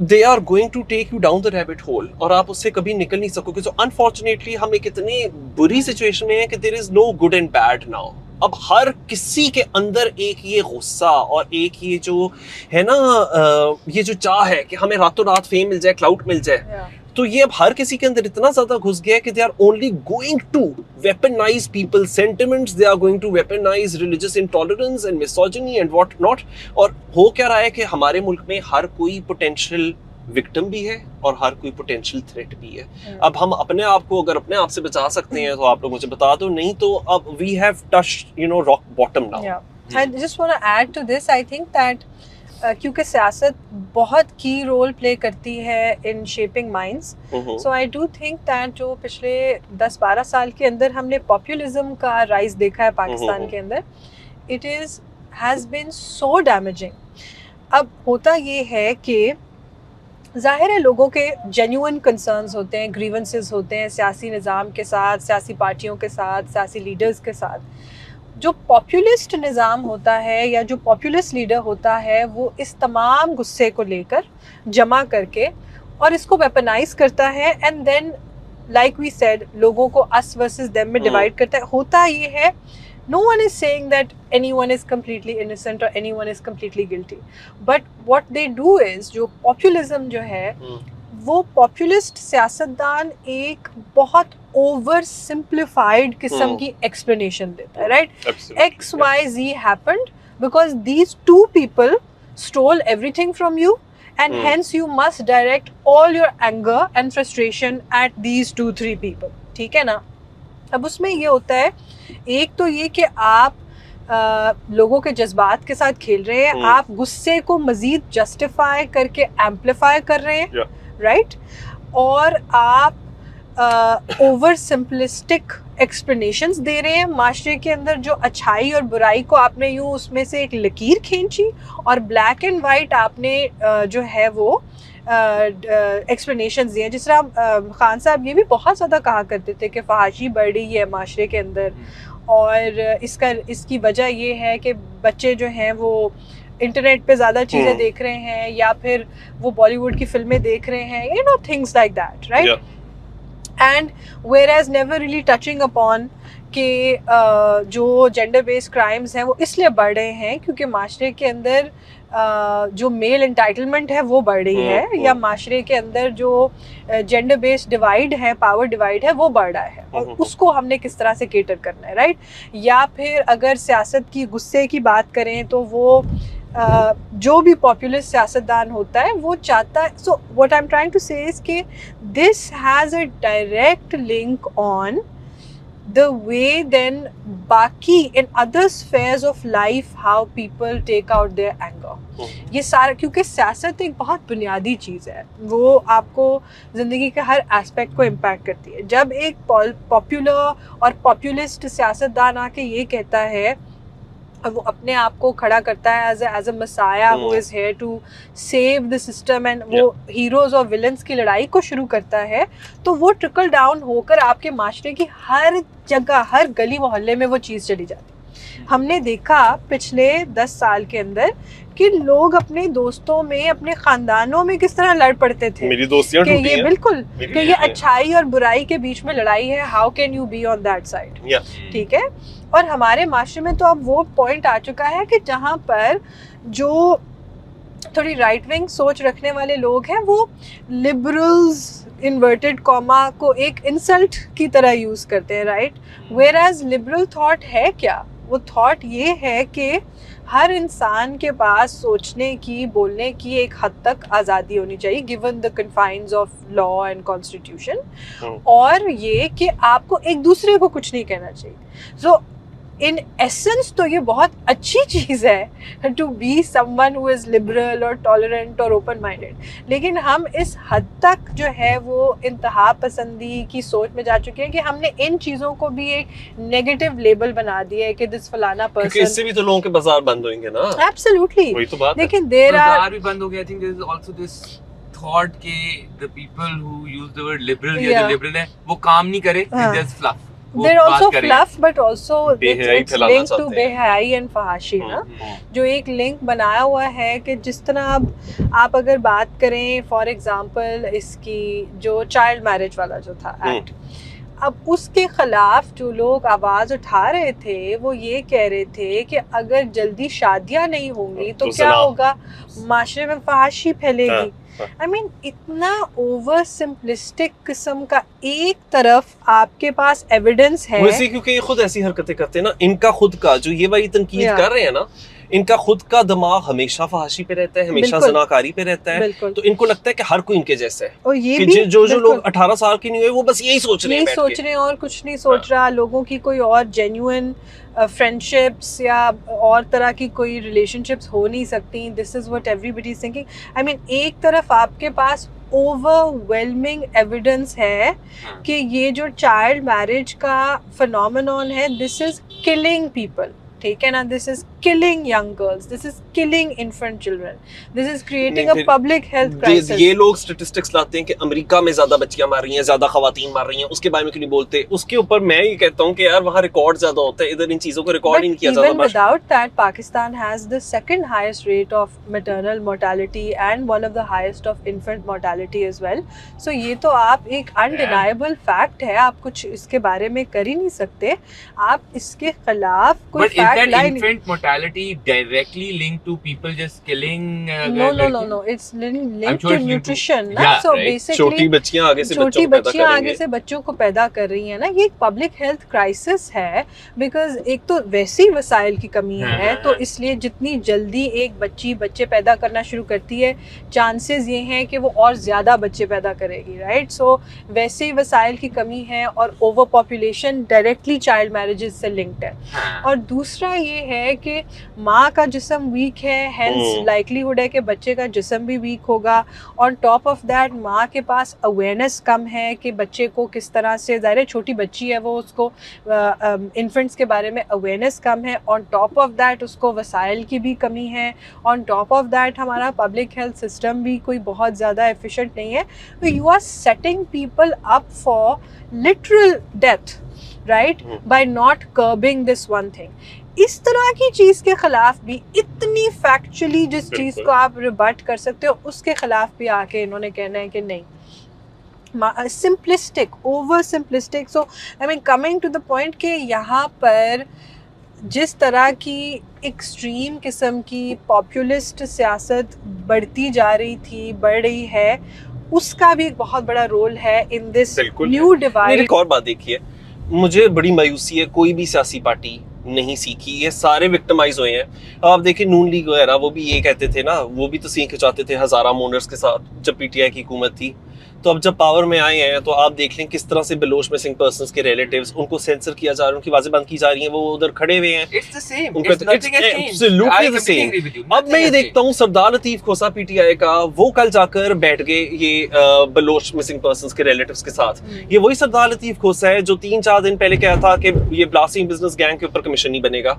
they are going to take you down the rabbit hole और आप उससे कभी निकल नहीं सकोगे. So unfortunately हम एक इतनी बुरी सिचुएशन में है कि there is no good and bad now. अब हर किसी के अंदर एक ये गुस्सा और एक ये जो है ना ये जो चाह है कि हमें रातों रात फेम मिल जाए, क्लाउड मिल जाए, तो ये अब हर किसी के अंदर इतना ज्यादा घुस गया है कि they are only going to weaponize people sentiments, they are going to weaponize religious intolerance and misogyny and what not. और हो क्या रहा है कि हमारे मुल्क में हर कोई पोटेंशियल विक्टिम भी है और हर कोई पोटेंशियल थ्रेट भी है. अब हम अपने आप को अगर अपने आप से बचा सकते हैं तो आप लोग मुझे बता दो, नहीं तो अब we have touched rock bottom now. I just want to add to this. I think that क्योंकि सियासत बहुत की रोल प्ले करती है in shaping minds, so I do think that जो पिछले 10-12 साल के अंदर हमने पॉपुलिज्म का राइज देखा है पाकिस्तान के अंदर, it has been so damaging. اب ہوتا یہ ہے کہ ظاہر ہے لوگوں کے جینیون کنسرنز ہوتے ہیں, گریونسز ہوتے ہیں سیاسی نظام کے ساتھ, سیاسی پارٹیوں کے ساتھ, سیاسی لیڈرز کے ساتھ. جو پاپولسٹ نظام ہوتا ہے یا جو پاپولسٹ لیڈر ہوتا ہے وہ اس تمام غصے کو لے کر جمع کر کے اور اس کو ویپنائز کرتا ہے, and then like we said لوگوں کو us versus them میں ڈیوائڈ کرتا ہے. ہوتا یہ ہے no one is saying that anyone is completely innocent or anyone is completely guilty, but what they do is جو populism جو ہے وہ populist سیاستدان ایک بہت اوور سمپلیفائڈ قسم کی ایکسپلینیشن دیتا ہے, right, XYZ happened because these two people stole everything from you and hence you must direct all your anger and frustration at these 2-3 people. ٹھیک ہے نا. اب اس میں یہ ہوتا ہے ایک تو یہ کہ آپ لوگوں کے جذبات کے ساتھ کھیل رہے ہیں, آپ غصے کو مزید جسٹیفائی کر کے ایمپلیفائی کر رہے ہیں, رائٹ, اور آپ اوور سمپلسٹک ایکسپلینیشنز دے رہے ہیں. معاشرے کے اندر جو اچھائی اور برائی کو آپ نے یوں اس میں سے ایک لکیر کھینچی اور بلیک اینڈ وائٹ آپ نے جو ہے وہ ایکسپلینیشنز دیے. جس طرح خان صاحب یہ بھی بہت زیادہ کہا کرتے تھے کہ فحاشی بڑھ رہی ہے معاشرے کے اندر, اور اس کی وجہ یہ ہے کہ بچے جو ہیں وہ انٹرنیٹ پہ زیادہ چیزیں دیکھ رہے ہیں یا پھر وہ بالی ووڈ کی فلمیں دیکھ رہے ہیں, you know things like that, right. And where is never really touching upon کہ جو جینڈر بیسڈ کرائمز ہیں وہ اس لیے بڑھ رہے ہیں کیونکہ معاشرے کے اندر جو میل انٹائٹلمنٹ ہے وہ بڑھ رہی ہے, یا معاشرے کے اندر جو جینڈر بیسڈ ڈیوائڈ ہے, پاور ڈیوائڈ ہے, وہ بڑھ رہا ہے, اور اس کو ہم نے کس طرح سے کیٹر کرنا ہے, رائٹ. یا پھر اگر سیاست کی غصے کی بات کریں تو وہ جو بھی پاپولسٹ سیاستدان ہوتا ہے وہ چاہتا ہے. So what I am trying to say is کہ this has a direct link on the way then باقی in other spheres of life how people take out their anger. یہ سارا کیونکہ سیاست ایک بہت بنیادی چیز ہے, وہ آپ کو زندگی کے ہر ایسپیکٹ کو امپیکٹ کرتی ہے. جب ایک پاپولر اور پاپولسٹ سیاستدان آ کے یہ کہتا ہے, وہ اپنے آپ کو کھڑا کرتا ہے as a مسایا who is here to save the system, and وہ ہیروز اور ولنس کی لڑائی کو شروع کرتا ہے, تو وہ ٹرکل ڈاؤن ہو کر آپ کے معاشرے کی ہر جگہ, ہر گلی محلے میں وہ چیز چلی جاتی. ہم نے دیکھا پچھلے 10 سال کے اندر کہ لوگ اپنے دوستوں میں, اپنے خاندانوں میں کس طرح لڑ پڑتے تھے. میری دوستیاں کہ یہ بالکل کہ یہ اچھائی اور برائی کے بیچ میں لڑائی ہے, how can you be on that side. ٹھیک ہے. اور ہمارے معاشرے میں تو اب وہ پوائنٹ آ چکا ہے کہ جہاں پر جو تھوڑی رائٹ ونگ سوچ رکھنے والے لوگ ہیں وہ لبرلز انورٹڈ کاما کو ایک انسلٹ کی طرح یوز کرتے ہیں, right. Where as liberal thought ہے کیا؟ وہ تھاٹ یہ ہے کہ ہر انسان کے پاس سوچنے کی, بولنے کی ایک حد تک آزادی ہونی چاہیے given the confines of law and constitution, اور یہ کہ آپ کو ایک دوسرے کو کچھ نہیں کہنا چاہیے. So in essence تو یہ بہت اچھی چیز ہے to be someone who is liberal or tolerant or open minded, لیکن ہم اس حد تک جو ہے وہ انتہا پسندی کی سوچ میں جا چکے ہیں کہ ہم نے ان چیزوں کو بھی ایک نیگیٹو لیبل بنا دیا ہے کہ دس فلانا پرسن. کیونکہ اس سے بھی تو لوگوں کے بازار بند ہوئیں گے نا. Absolutely. وہی تو بات ہے. لیکن دیر بازار بھی بند ہو گیا. I think there is also this thought کہ the people who use the word liberal یا جو liberal ہے وہ کام نہیں کرے, it's just fluff. They're also fluff but also it's linked to بےحیائی and فحاشی نا, جو ایک لنک بنایا ہوا ہے کہ جس طرح اب آپ اگر بات کریں فار ایگزامپل اس کی جو چائلڈ میرج والا جو تھا ایکٹ, اب اس کے خلاف جو لوگ آواز اٹھا رہے تھے وہ یہ کہہ رہے تھے کہ اگر جلدی شادیاں نہیں ہوں گی تو کیا ہوگا, معاشرے میں فحاشی پھیلے گی. I mean اتنا اوور سمپلسٹک قسم کا ایک طرف آپ کے پاس ایویڈنس ہے. ویسے کیونکہ یہ خود ایسی حرکتیں کرتے ہیں نا, ان کا خود کا جو یہ بھائی تنقید کر رہے ہیں نا, ان کا خود کا دماغ ہمیشہ فحاشی پہ رہتا ہے, ہمیشہ زناکاری پہ رہتا ہے, تو ان کو لگتا ہے کہ ہر کوئی ان کے جیسا ہے, اور یہ بھی جو لوگ 18 سال کے نہیں ہوئے وہ بس یہی سوچ رہے ہیں اور کچھ نہیں سوچ رہا. لوگوں کی کوئی اور جینیون فرینڈشپس یا اور طرح کی کوئی ریلیشن شپس ہو نہیں سکتی. This is what everybody is thinking. I mean ایک طرف آپ کے پاس اوور ویلمنگ ایویڈنس ہے کہ یہ جو چائلڈ میرج کا فنومینون ہے, دس از کلنگ پیپل, ठीक है ना, this is killing young girls, this is killing infant children, this is creating a नहीं, public health crisis. ये लोग स्टेटिस्टिक्स लाते हैं कि अमेरिका में ज्यादा बच्चियां मार रही हैं, ज्यादा खवातीन मार रही हैं, उसके बारे में क्यों नहीं बोलते? उसके ऊपर मैं ये कहता हूँ कि यार वहाँ रिकॉर्ड ज्यादा होता है, इधर इन चीजों को रिकॉर्ड नहीं किया But even जाता। without that, Pakistan has the second highest rate of maternal mortality and one of the highest of infant mortality as well. So ये तो आप एक undeniable fact है, आप कुछ इसके बारे में कर ही नहीं सकते, आप इसके खिलाफ कोई But is fact that line infant mortality directly linked to people just killing? no, it's linked sure to it's linked to- nutrition ना. Yeah, So right. basically छोटी बच्चियां आगे से छोटी बच्चों को पैदा बच्चियां आगे करेंगे। से बच्चों को पैदा कर रही हैं ना, ये एक पब्लिक हेल्थ क्राइसिस है, बिकॉज एक तो वैसे ही वसाइल की कमी है, तो इसलिए जितनी जल्दी एक बच्चे पैदा करना शुरू करती है, चांसेस ये हैं कि वो और ज़्यादा बच्चे पैदा करेगी, राइट? सो वैसे ही वसाइल की कमी है और over population directly child marriages से लिंक्ड है। हाँ. और दूसरा ये है कि माँ का जिस्म वीक है, हेंस लाइकलीहुड है कि बच्चे का जिस्म भी वीक होगा। ऑन टॉप ऑफ दैट माँ के पास अवेयरनेस कम है कि बच्चे को किस तरह से, ज़ाहिर है छोटी बच्ची है वो, उसको इन्फेंट्स के बारे में अवेयरनेस कम है। ऑन टॉप ऑफ दैट उसको वसाइल की भी कमी है। ऑन टॉप ऑफ दैट हमारा पब्लिक हेल्थ सिस्टम भी कोई बहुत ज़्यादा एफिशिएंट नहीं है। तो you are setting people up for literal death, right, by not curbing this one thing. इस तरह की चीज़ के खिलाफ भी इतनी फैक्चुअली जिस चीज़ को आप रिबट कर सकते हो, उसके खिलाफ भी आके इन्होंने कहना है कि नहीं, simplistic, over simplistic. So I mean coming to the point कि यहाँ पर जिस तरह की एक्सट्रीम किस्म की पॉपुलिस्ट सियासत बढ़ती जा रही थी, बढ़ रही है, उसका भी एक बहुत बड़ा रोल है इन दिस न्यू डिवाइड। एक और बात देखिए, मुझे बड़ी मायूसी है, कोई भी सियासी पार्टी नहीं सीखी, ये सारे विक्टिमाइज हुए हैं। आप देखिए नून लीग वगैरह, वो भी ये कहते थे ना, वो भी तो सीख चाहते थे हजारा मोनर्स के साथ जब पीटीआई की हुकूमत थी। तो अब जब पावर में आए हैं तो आप देख लें किस तरह से बेलोच मिसिंग पर्संस के रिलेटिव्स, उनको सेंसर किया जा रहा है, उनकी आवाजें बंद की जा रही हैं, वो उधर खड़े हुए हैं। It's the same. उनका It's nothing has changed. absolutely I the completely same. agree with you. अब Nothing मैं ये has देखता हूँ सरदार लतीफ खोसा पीटीआई का, वो कल जाकर बैठ गए ये बलोच मिसिंग पर्संस के रिलेटिव्स के साथ। ये वही सरदार लतीफ खोसा है जो 3-4 दिन पहले कहा था कि ये ब्लास्टिंग बिजनेस गैंग के ऊपर कमीशन नहीं बनेगा।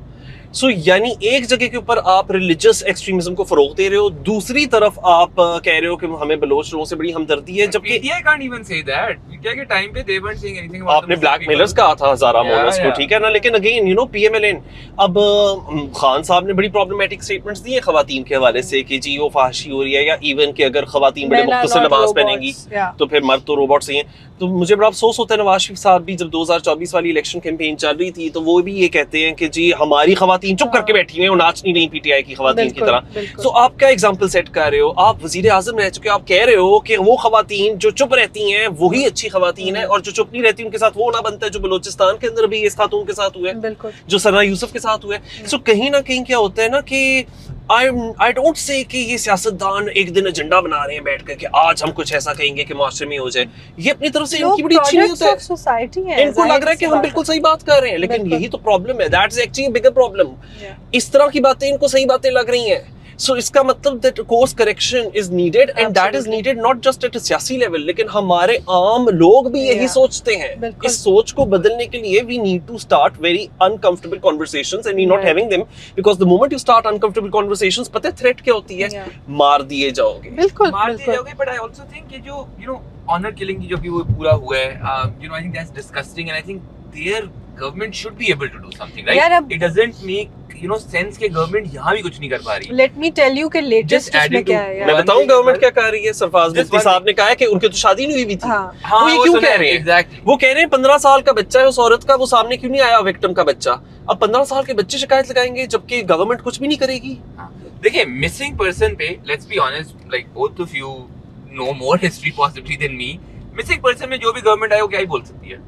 सो यानी एक जगह के ऊपर आप रिलीजियस एक्सट्रीमिज्म को फरोग दे रहे हो, दूसरी तरफ आप कह रहे हो कि हमें बलोच लोगों से बड़ी हमदर्दी है, जबकि PTI can't even say that. PTI के टाइम पे they weren't saying anything about आपने the black Muslim Mellors people. कहा था हजारा मोनर्स को, yeah. ठीक है ना, लेकिन अगेन यू नो PMLN, अब खान साहब ने बड़ी प्रॉब्लमेटिक स्टेटमेंट्स दी है खवातीन के हवाले से कि जी वो फहाशी हो रही है, या इवन कि अगर खवातीन बड़े मुख्तसर लिबास पहनेंगी तो फिर मर्द तो रोबोट्स ही हैं। तो मुझे बड़ा अफसोस होता है, नवाज शरीफ साहब भी जब 2024 वाली इलेक्शन कैंपेन चल रही थी तो वो भी ये कहते हैं कि जी हमारी खवातीन चुप करके बैठी हुई हैं, वो नाच नहीं रही पीटीआई की खवातीन की तरह। तो आप क्या एग्जांपल सेट कर रहे हो? आप वजीर आजम रह चुके हो, आप कह रहे हो कि वो खवातीन जो चुप रहती हैं वही अच्छी खवातीन है, और जो चुप नहीं रहती उनके साथ वो ना बनता है जो बलोचिस्तान के अंदर भी इस खातून के साथ हुआ है, जो सना यूसुफ के साथ हुआ है। सो कहीं ना कहीं क्या होता है ना कि आई डोंट से कि ये सियासतदान एक दिन एजेंडा बना रहे हैं बैठ कर कि आज हम कुछ ऐसा कहेंगे कि मुआशरे में हो जाए। ये अपनी तरफ से इनकी बड़ी अच्छी नीयत है, सोसाइटी है, इनको लग रहा है कि हम बिल्कुल सही बात कर रहे हैं, लेकिन यही तो प्रॉब्लम है। That's actually a bigger problem. इस तरह की बातें इनको सही बातें लग रही हैं। सो इसका मतलब that course correction is needed, and that is needed not just at a सियासी लेवल, लेकिन हमारे आम लोग भी यही सोचते हैं। इस सोच को बदलने के लिए we need to start very uncomfortable conversations, and we not having them, because the moment you start uncomfortable conversations, पता है थ्रेट क्या होती है? मार दिए जाओगे। बिल्कुल मार दिए जाओगे। बट आई आल्सो थिंक कि जो यू नो ऑनर किलिंग की जो भी वो पूरा हुआ है, you know I think that's disgusting, and I think there government should be able to do something, right? It doesn't make you know sense के गवर्नमेंट यहाँ भी कुछ नहीं कर पा रही। लेट मी टेल यू कि लेटेस्ट इसमें क्या है। मैं बताऊं गवर्नमेंट क्या कर रही है? सरफराज मुफ्ती साहब ने कहा है कि उनकी तो शादी नहीं हुई थी। वो ये क्यों कह रहे हैं? एग्जैक्टली, वो कह रहे हैं 15 साल का बच्चा है उस औरत का, वो सामने क्यों नहीं आया विक्टिम का बच्चा? अब 15 साल के बच्चे शिकायत लगाएंगे जबकि गवर्नमेंट कुछ भी नहीं करेगी। देखिए मिसिंग पर्सन पे, let's be honest, like both of you know more history possibly than me, missing person में जो भी गवर्नमेंट आए वो क्या ही बोल सकती है,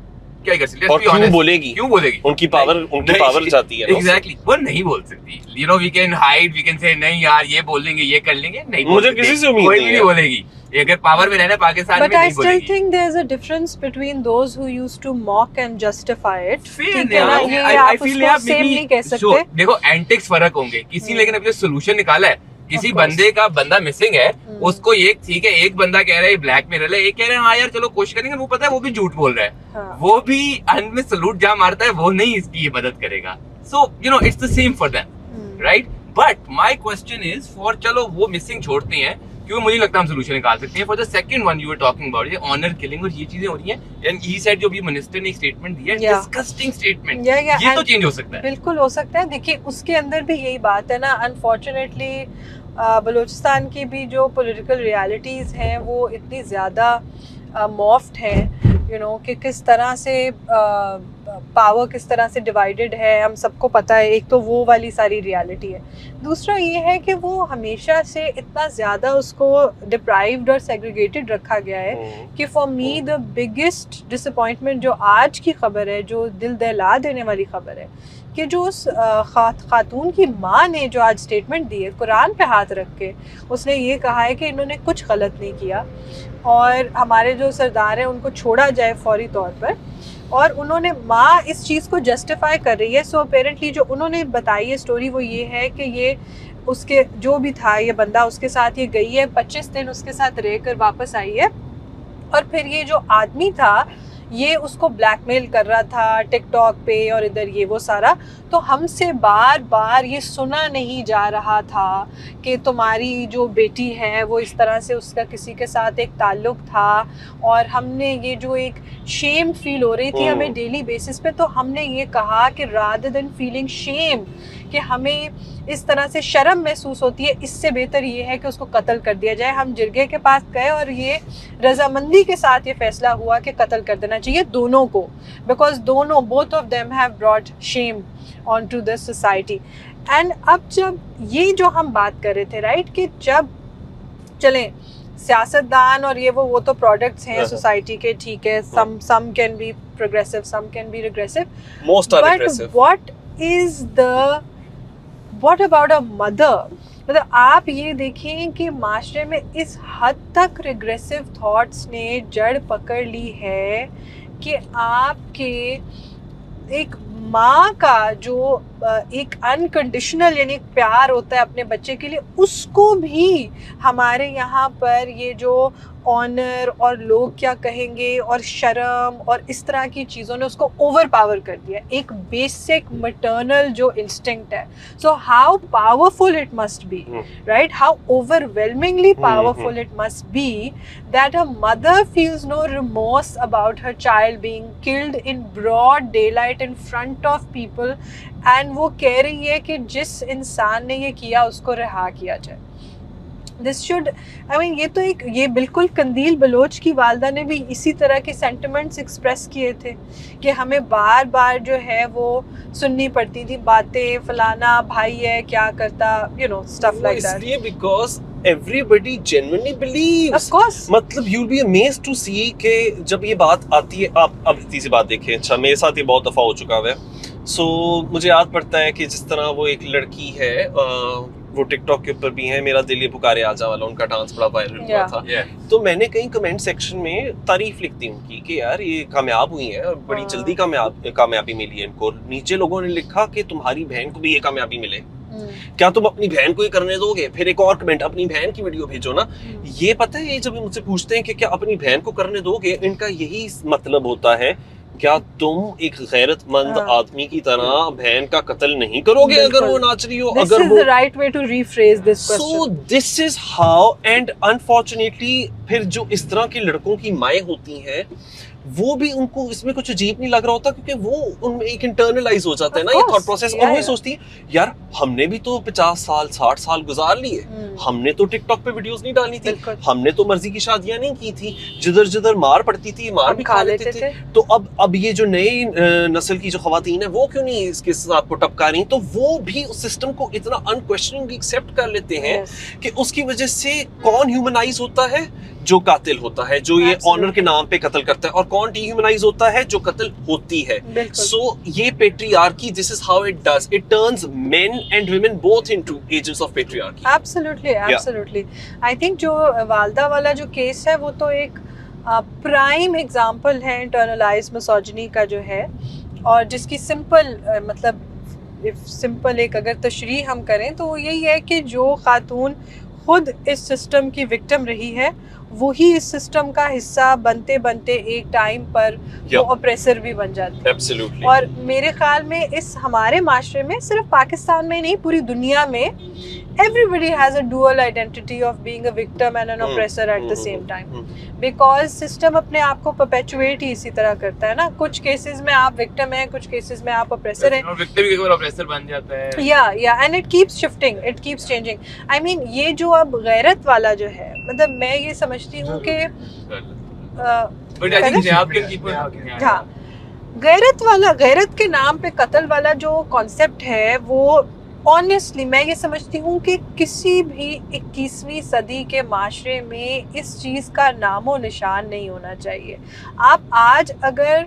क्या कर सकती है? और क्यों बोलेगी? क्यों बोलेगी? उनकी पावर जाती है। एग्जैक्टली, वो नहीं बोल सकती। You know we can hide, we can say नहीं यार ये बोल देंगे, ये कर लेंगे, नहीं मुझे किसी से उम्मीद नहीं बोलेगी। अगर पावर में रहना पाकिस्तान में नहीं बोलेगी। But I still think there's a difference between those who used to mock and justify it. ठीक है ना, ये आप उसको सेम नहीं कह सकते। देखो एंटिक्स फर्क होंगे, किसी लेकिन अभी सोल्यूशन निकाला है, किसी बंदे का बंदा मिसिंग है, उसको एक ठीक है, एक बंदा कह रहा है ब्लैक मेरल है, एक कह रहे हैं हाँ यार चलो कोशिश करेंगे, वो पता है वो भी झूठ बोल रहा है, वो भी अंत में सलूट जहाँ मारता है वो नहीं इसकी ये मदद करेगा। So, you know, it's the same for them, right? But my question is for, चलो वो missing छोड़ते हैं, क्योंकि मुझे लगता है हम solution निकाल सकते हैं. For the second one you were talking about, ये honor killing और ये चीजें हो रही हैं, and he said जो भी मिनिस्टर ने एक statement दिया, disgusting statement, ये तो change हो सकता है. बिल्कुल हो सकता है. देखिए उसके अंदर भी यही बात है ना, अनफॉर्चुनेटली बलूचिस्तान की भी जो पॉलिटिकल रियलिटीज़ हैं वो इतनी ज़्यादा मॉफ्ड हैं, यू नो, कि किस तरह से पावर किस तरह से डिवाइडेड है, हम सबको पता है. एक तो वो वाली सारी रियलिटी है. दूसरा ये है कि वो हमेशा से इतना ज़्यादा उसको डिप्राइव्ड और सेग्रीगेटेड रखा गया है कि for me the biggest disappointment जो आज की खबर है, जो दिल दहला देने वाली खबर है, कि जो उस खातून की माँ ने जो आज स्टेटमेंट दी है, कुरान पे हाथ रख के उसने ये कहा है कि इन्होंने कुछ गलत नहीं किया और हमारे जो सरदार हैं उनको छोड़ा जाए फौरी तौर पर. और उन्होंने माँ इस चीज़ को जस्टिफाई कर रही है. सो अपेरेंटली जो उन्होंने बताई है स्टोरी वो ये है कि ये उसके जो भी था ये बंदा उसके साथ ये गई है, 25 दिन उसके साथ रह कर वापस आई है, और फिर ये जो आदमी था ये उसको ब्लैकमेल कर रहा था टिकटॉक पे और इधर ये वो सारा. तो हमसे बार बार ये सुना नहीं जा रहा था कि तुम्हारी जो बेटी है वो इस तरह से उसका किसी के साथ एक ताल्लुक था, और हमने ये जो एक शेम फील हो रही थी हमें डेली बेसिस पे, तो हमने ये कहा कि रादर देन फीलिंग शेम, कि हमें इस तरह से शर्म महसूस होती है, इससे बेहतर ये है कि उसको कत्ल कर दिया जाए. हम जिरगे के पास गए और ये रजामंदी के साथ ये फैसला हुआ कि कत्ल कर देना चाहिए दोनों को, बिकॉज दोनों both of them have brought shame on to this society. And अब जब ये जो हम बात कर रहे थे राइट, कि जब चलें सियासतदान और ये वो तो प्रोडक्ट्स हैं सोसाइटी के, ठीक है, some can be progressive, some can be regressive, most are regressive. But what about a mother? मतलब आप ये देखें कि माशरे में इस हद तक रिग्रेसिव थॉट्स ने जड़ पकड़ ली है कि आपके एक माँ का जो एक अनकंडीशनल यानी प्यार होता है अपने बच्चे के लिए, उसको भी हमारे यहाँ पर ये जो ऑनर और लोग क्या कहेंगे और शर्म और इस तरह की चीज़ों ने उसको ओवर पावर कर दिया, एक बेसिक मैटरनल जो इंस्टिंक्ट है. So how powerful it must be, right, how overwhelmingly powerful it must be that a mother feels no remorse about her child being killed in broad daylight in front of people, and वो कह रही है कि जिस इंसान ने ये किया उसको रिहा किया जाए. This should, I mean, ये तो एक ये बिल्कुल कंदील बलोच की वालदा ने भी इसी तरह के सेंटिमेंट्स एक्सप्रेस किए थे कि हमें बार बार जो है वो सुननी पड़ती थी बातें, फलाना भाई है क्या करता, you know, stuff like that. इसलिए because everybody genuinely believes. Of course. मतलब you'll be amazed to see कि जब ये बात आती है, आप अब तीसरी बात देखें. अच्छा, मेरे साथ ये बहुत दफ़ा हो चुका है. सो मुझे याद पड़ता है कि जिस तरह वो एक लड़की है, वो टिकटॉक के ऊपर भी है, मेरा दिल ये पुकारे आजा वाला, उनका डांस बड़ा वायरल हुआ था. तो मैंने कहीं कमेंट सेक्शन में तारीफ लिख दी उनकी कि यार ये कामयाब हुई है और बड़ी जल्दी कामयाबी मिली है इनको. नीचे लोगों ने लिखा कि तुम्हारी बहन को भी ये कामयाबी मिले, क्या तुम अपनी बहन को ही करने दोगे? फिर एक और कमेंट, अपनी बहन की वीडियो भेजो ना. ये पता है, ये जब मुझसे पूछते हैं कि क्या अपनी बहन को करने दोगे, इनका यही मतलब होता है, क्या तुम एक गैरतमंद आदमी की तरह बहन का कत्ल नहीं करोगे अगर वो नाच रही हो? अगर वो right way to rephrase this question. So this is how, and unfortunately फिर जो इस तरह के लड़कों की माएँ होती हैं वो भी, उनको इसमें कुछ अजीब नहीं लग रहा होता, क्योंकि वो उनमें एक इंटरनलाइज हो जाता है ना ये थॉट प्रोसेस. और वो सोचती है यार हमने भी तो 50 साल 60 साल गुजार लिए, हमने तो टिकटॉक पे वीडियोस नहीं डालनी थी, हमने तो मर्जी की शादियां नहीं की थी, जिधर जिधर मार पड़ती थी मार भी खा लेते थे. तो अब ये जो नई नस्ल की जो खवातीन है वो क्यों नहीं इसके साथ को टपका रही? तो वो भी उस सिस्टम को इतना अनक्वेश्चनिंगली एक्सेप्ट कर लेते हैं कि उसकी वजह से कौन ह्यूमनाइज होता है? जो कातिल होता है, जो ये ऑनर के नाम पे कत्ल करता है, और कौन डीह्यूमनाइज होता है? जो कत्ल होती है. सो ये patriarchy, this is how it does, it turns main and women both into agents of patriarchy. Absolutely. I think जो वालदा वाला जो केस है वो तो एक प्राइम एग्जांपल है इंटरनलाइज्ड मिसोजिनी का जो है, और जिसकी सिंपल मतलब सिंपल एक अगर तशरीह हम करें तो वो यही है कि जो खातून खुद इस सिस्टम की विक्टिम रही है, वही इस सिस्टम का हिस्सा बनते बनते एक टाइम पर वो ऑप्रेसर भी बन जाती है। Absolutely. और मेरे ख्याल में इस हमारे माशरे में, सिर्फ पाकिस्तान में नहीं, पूरी दुनिया में everybody has a dual identity of being a victim and an oppressor at the same time, because system अपने आप को perpetuate ही इसी तरह करता है ना। कुछ केसेस में आप victim हैं, कुछ केसेस में आप oppressor हैं, और victim भी एक बार oppressor बन जाता है। yeah, and it keeps shifting, it keeps changing. I mean, ये जो अब गैरत वाला जो है, मतलब मैं ये समझती हूँ कि but I think Jayab can keep on, हाँ, गैरत के नाम पे कत्ल वाला जो कॉन्सेप्ट है, वो ऑनेस्टली मैं ये समझती हूँ कि किसी भी 21वीं सदी के माशरे में इस चीज़ का नामो निशान नहीं होना चाहिए। आप आज अगर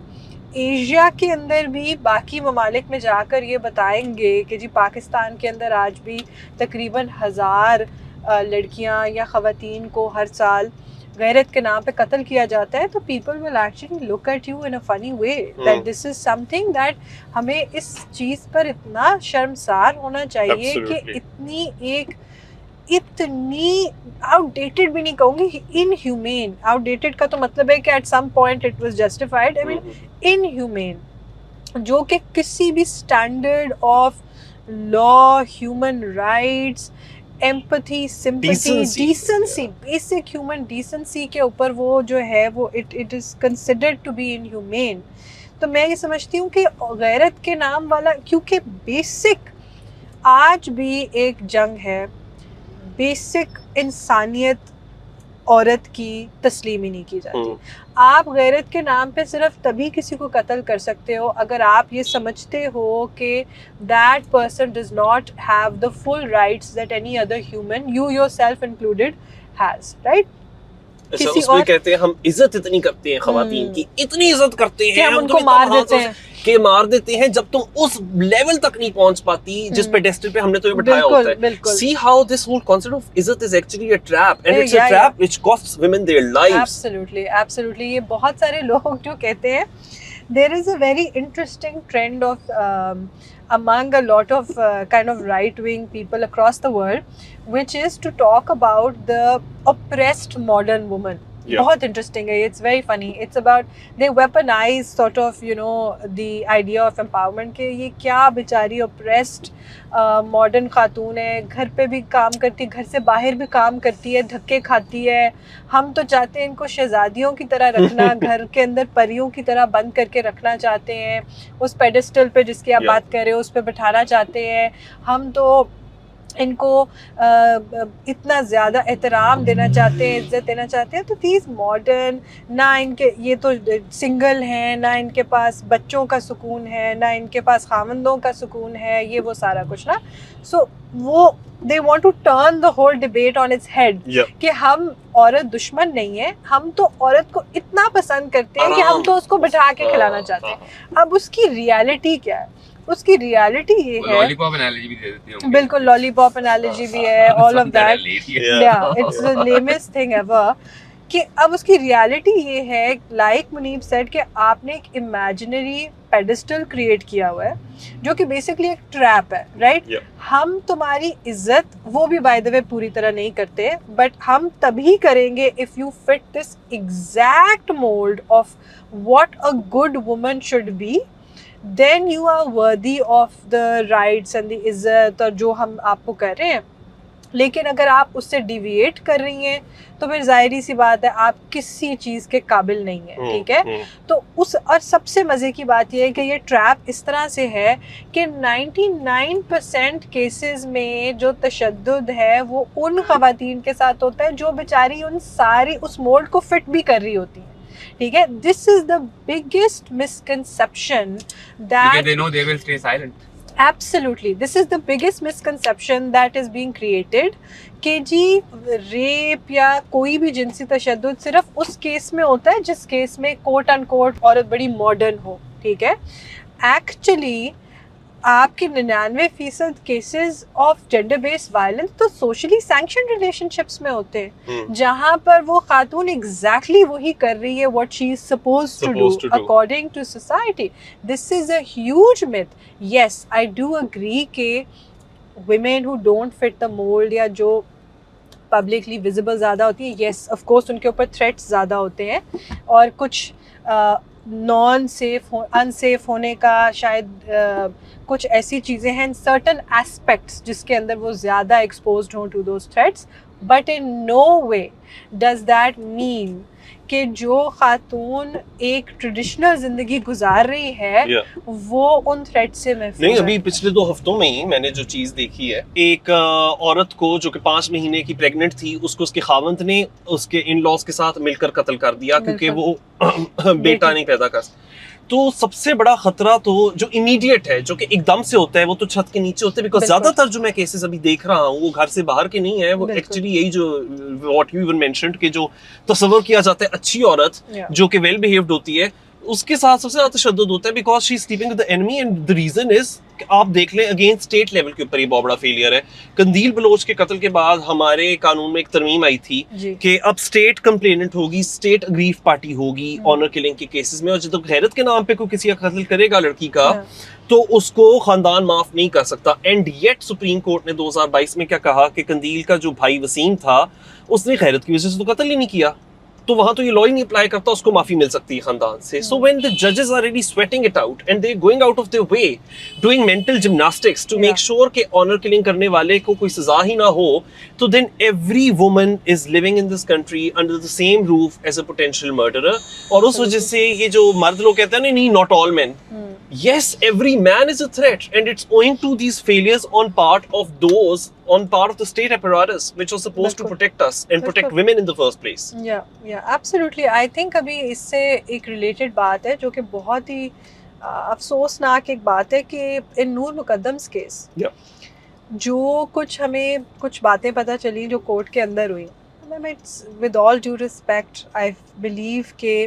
एशिया के अंदर भी बाकी ममालिक में जाकर ये बताएंगे कि जी पाकिस्तान के अंदर आज भी तकरीबन 1000 लड़कियाँ या ख़वातीन को हर साल गैरत के नाम पे कत्ल किया जाता है, तो people will actually look at you in a funny way that this is something that हमें इस चीज़ पर इतना शर्मसार होना चाहिए कि इतनी आउटडेटेड भी नहीं कहूँगी, इनह्यूमेन। आउटडेटेड का तो मतलब है कि at some point it was justified, I mean inhuman, जो कि किसी भी standard of law, human rights, empathy, sympathy, decency, basic human decency के ऊपर वो जो है वो it is considered to be inhuman. तो मैं ये समझती हूँ कि गैरत के नाम वाला, क्योंकि बेसिक आज भी एक जंग है, बेसिक इंसानियत औरत की तस्लीम ही नहीं की जाती। आप गैरत के नाम पे सिर्फ तभी किसी को कत्ल कर सकते हो अगर आप ये समझते हो कि that person does not have the full rights that any other human, you yourself included, has, right? अच्छा, उसमें कहते हैं हम इज्जत इतनी करते हैं खवातीन की, इतनी इज्जत करते हैं, हम उनको मार देते हैं जब तुम उस लेवल तक नहीं पहुंच पाती जिस पेडेस्टल पे हमने तुम्हें बिठाया होता है। See how this whole concept of इज्जत is actually a trap, and it's a trap which costs women their lives. Absolutely. ये बहुत सारे लोग जो कहते हैं, there is a very interesting trend of among a lot of kind of right-wing people across the world, which is to talk about the oppressed modern woman. बहुत interesting है, it's very funny. It's about they weaponize sort of, you know, the idea of empowerment कि ये क्या बेचारी oppressed modern खातून है, घर पे भी काम करती है, घर से बाहर भी काम करती है, धक्के खाती है, हम तो चाहते हैं इनको शहजादियों की तरह रखना, घर के अंदर परियों की तरह बंद करके रखना चाहते हैं, उस पेडेस्टल पे जिसकी आप बात कर रहे हो उस पे बिठाना चाहते हैं, हम तो इनको इतना ज़्यादा एहतराम देना चाहते हैं, इज्जत देना चाहते हैं। तो दीज मॉडर्न, ना इनके ये तो सिंगल हैं, ना इनके पास बच्चों का सुकून है, ना इनके पास खामंदों का सुकून है, ये वो सारा कुछ ना। सो वो they want to turn the whole debate on its head कि हम औरत दुश्मन नहीं है, हम तो औरत को इतना पसंद करते हैं कि हम तो उसको बिठा के खिलाना चाहते हैं। अब उसकी रियलिटी क्या है? उसकी रियलिटी ये है, लॉलीपॉप एनालॉजी भी दे देती हूँ, बिल्कुल लॉलीपॉप एनालॉजी भी है, all of that, it's the lamest thing ever. कि अब उसकी रियलिटी ये है, लाइक मुनीब सेड, कि आपने एक इमेजिनरी पेडिस्टल क्रिएट किया हुआ है जो कि बेसिकली एक ट्रैप है, राइट? हम तुम्हारी इज्जत वो भी बाय द वे पूरी तरह नहीं करते, बट हम तभी करेंगे if you fit this exact mould of what a good woman should be, then you are worthy of the rights and the इज्जत और जो हम आपको कर रहे हैं। लेकिन अगर आप उससे डिविएट कर रही हैं तो फिर जाहिर सी बात है आप किसी चीज़ के काबिल नहीं है, ठीक है? तो उस, और सबसे मज़े की बात यह है कि ये ट्रैप इस तरह से है कि 99% केसेस में जो तशद्दुद है वो उन ख़वातीन के साथ होता है जो बेचारी उन सारी उस मोल्ड को फिट भी कर रही होती हैं, ठीक है? This is the biggest misconception that they know they will stay silent. Absolutely, this is the biggest misconception that is being created कि जी रेप या कोई भी जिनसी तशद्दुद सिर्फ उस केस में होता है जिस केस में कोट अनकोट औरत बड़ी मॉडर्न हो, ठीक है? एक्चुअली आपके 99% cases of gender based violence तो सोशली सैंक्शन्ड रिलेशनशिप्स में होते हैं, जहां पर वो खातून एग्जैक्टली वही कर रही है what she is supposed to do according to society. This is a huge myth. Yes, I do agree के women who don't fit the mold या जो पब्लिकली विजिबल ज़्यादा होती है, येस ऑफ कोर्स उनके ऊपर थ्रेट्स ज़्यादा होते हैं, और कुछ नॉन सेफ अनसेफ होने का शायद कुछ ऐसी चीज़ें हैं, सर्टन एस्पेक्ट्स जिसके अंदर वो ज़्यादा एक्सपोज्ड हों to those threats, but in no way does that mean कि जो खातून एक ट्रेडिशनल जिंदगी गुजार रही है वो उन थ्रेट से महफूज नहीं, है। अभी पिछले 2 हफ्तों में ही मैंने जो चीज देखी है, एक औरत को जो कि 5 महीने की प्रेग्नेंट थी, उसको उसके खावंद ने उसके इन लॉज के साथ मिलकर कत्ल कर दिया क्योंकि वो बेटा नहीं पैदा कर। तो सबसे बड़ा खतरा तो जो इमीडिएट है, जो कि एकदम से होता है, वो तो छत के नीचे होते हैं, बिकॉज ज्यादातर जो मैं केसेस अभी देख रहा हूँ वो घर से बाहर के नहीं है, वो एक्चुअली यही जो व्हाट यू इवन मेंशन्ड कि जो तस्वर किया जाता है अच्छी औरत जो कि वेल बिहेव्ड होती है, उसके साथ सबसे ज्यादा तशद्दुद होता है because she is sleeping with the enemy, and the reason is आप देख लें अगेन स्टेट लेवल के ऊपर ये बहुत बड़ा फेलियर है। कंदील बलोच के कत्ल के बाद हमारे कानून में एक तरमीम आई थी कि अब स्टेट कंप्लेनेंट होगी, स्टेट अग्रीव पार्टी होगी ऑनर किलिंग के केसेस में, और जब तक गैरत के नाम पे कोई किसी का कत्ल करेगा लड़की का तो उसको खानदान माफ नहीं कर सकता। एंड येट सुप्रीम कोर्ट ने 2022 में क्या कहा कि कंदील का जो भाई वसीम था उसने गैरत की वजह से तो कत्ल ही नहीं किया, तो वहां तो ये लॉ ही नहीं अप्लाई करता, उसको माफी मिल सकती है खानदान से। सो व्हेन द जजेस are ready sweating it out and they going out of their way doing mental gymnastics to make sure कि ऑनर किलिंग करने वाले को कोई सजा ही ना हो, तो then every woman is living in this country under the same roof as a potential murderer. और उस वजह से ये जो मर्द लोग कहते हैं नहीं, not all main, yes, every man is a threat, and it's owing to these failures on part of the state apparatus which was supposed to protect us and protect women in the first place. Yeah, absolutely. I think अभी इससे एक related बात है जो कि बहुत ही अफसोसनाक एक बात है कि इन नूर मुकद्दम्स केस जो हमें कुछ बातें पता चली जो कोर्ट के अंदर हुई, it's with all due respect I believe के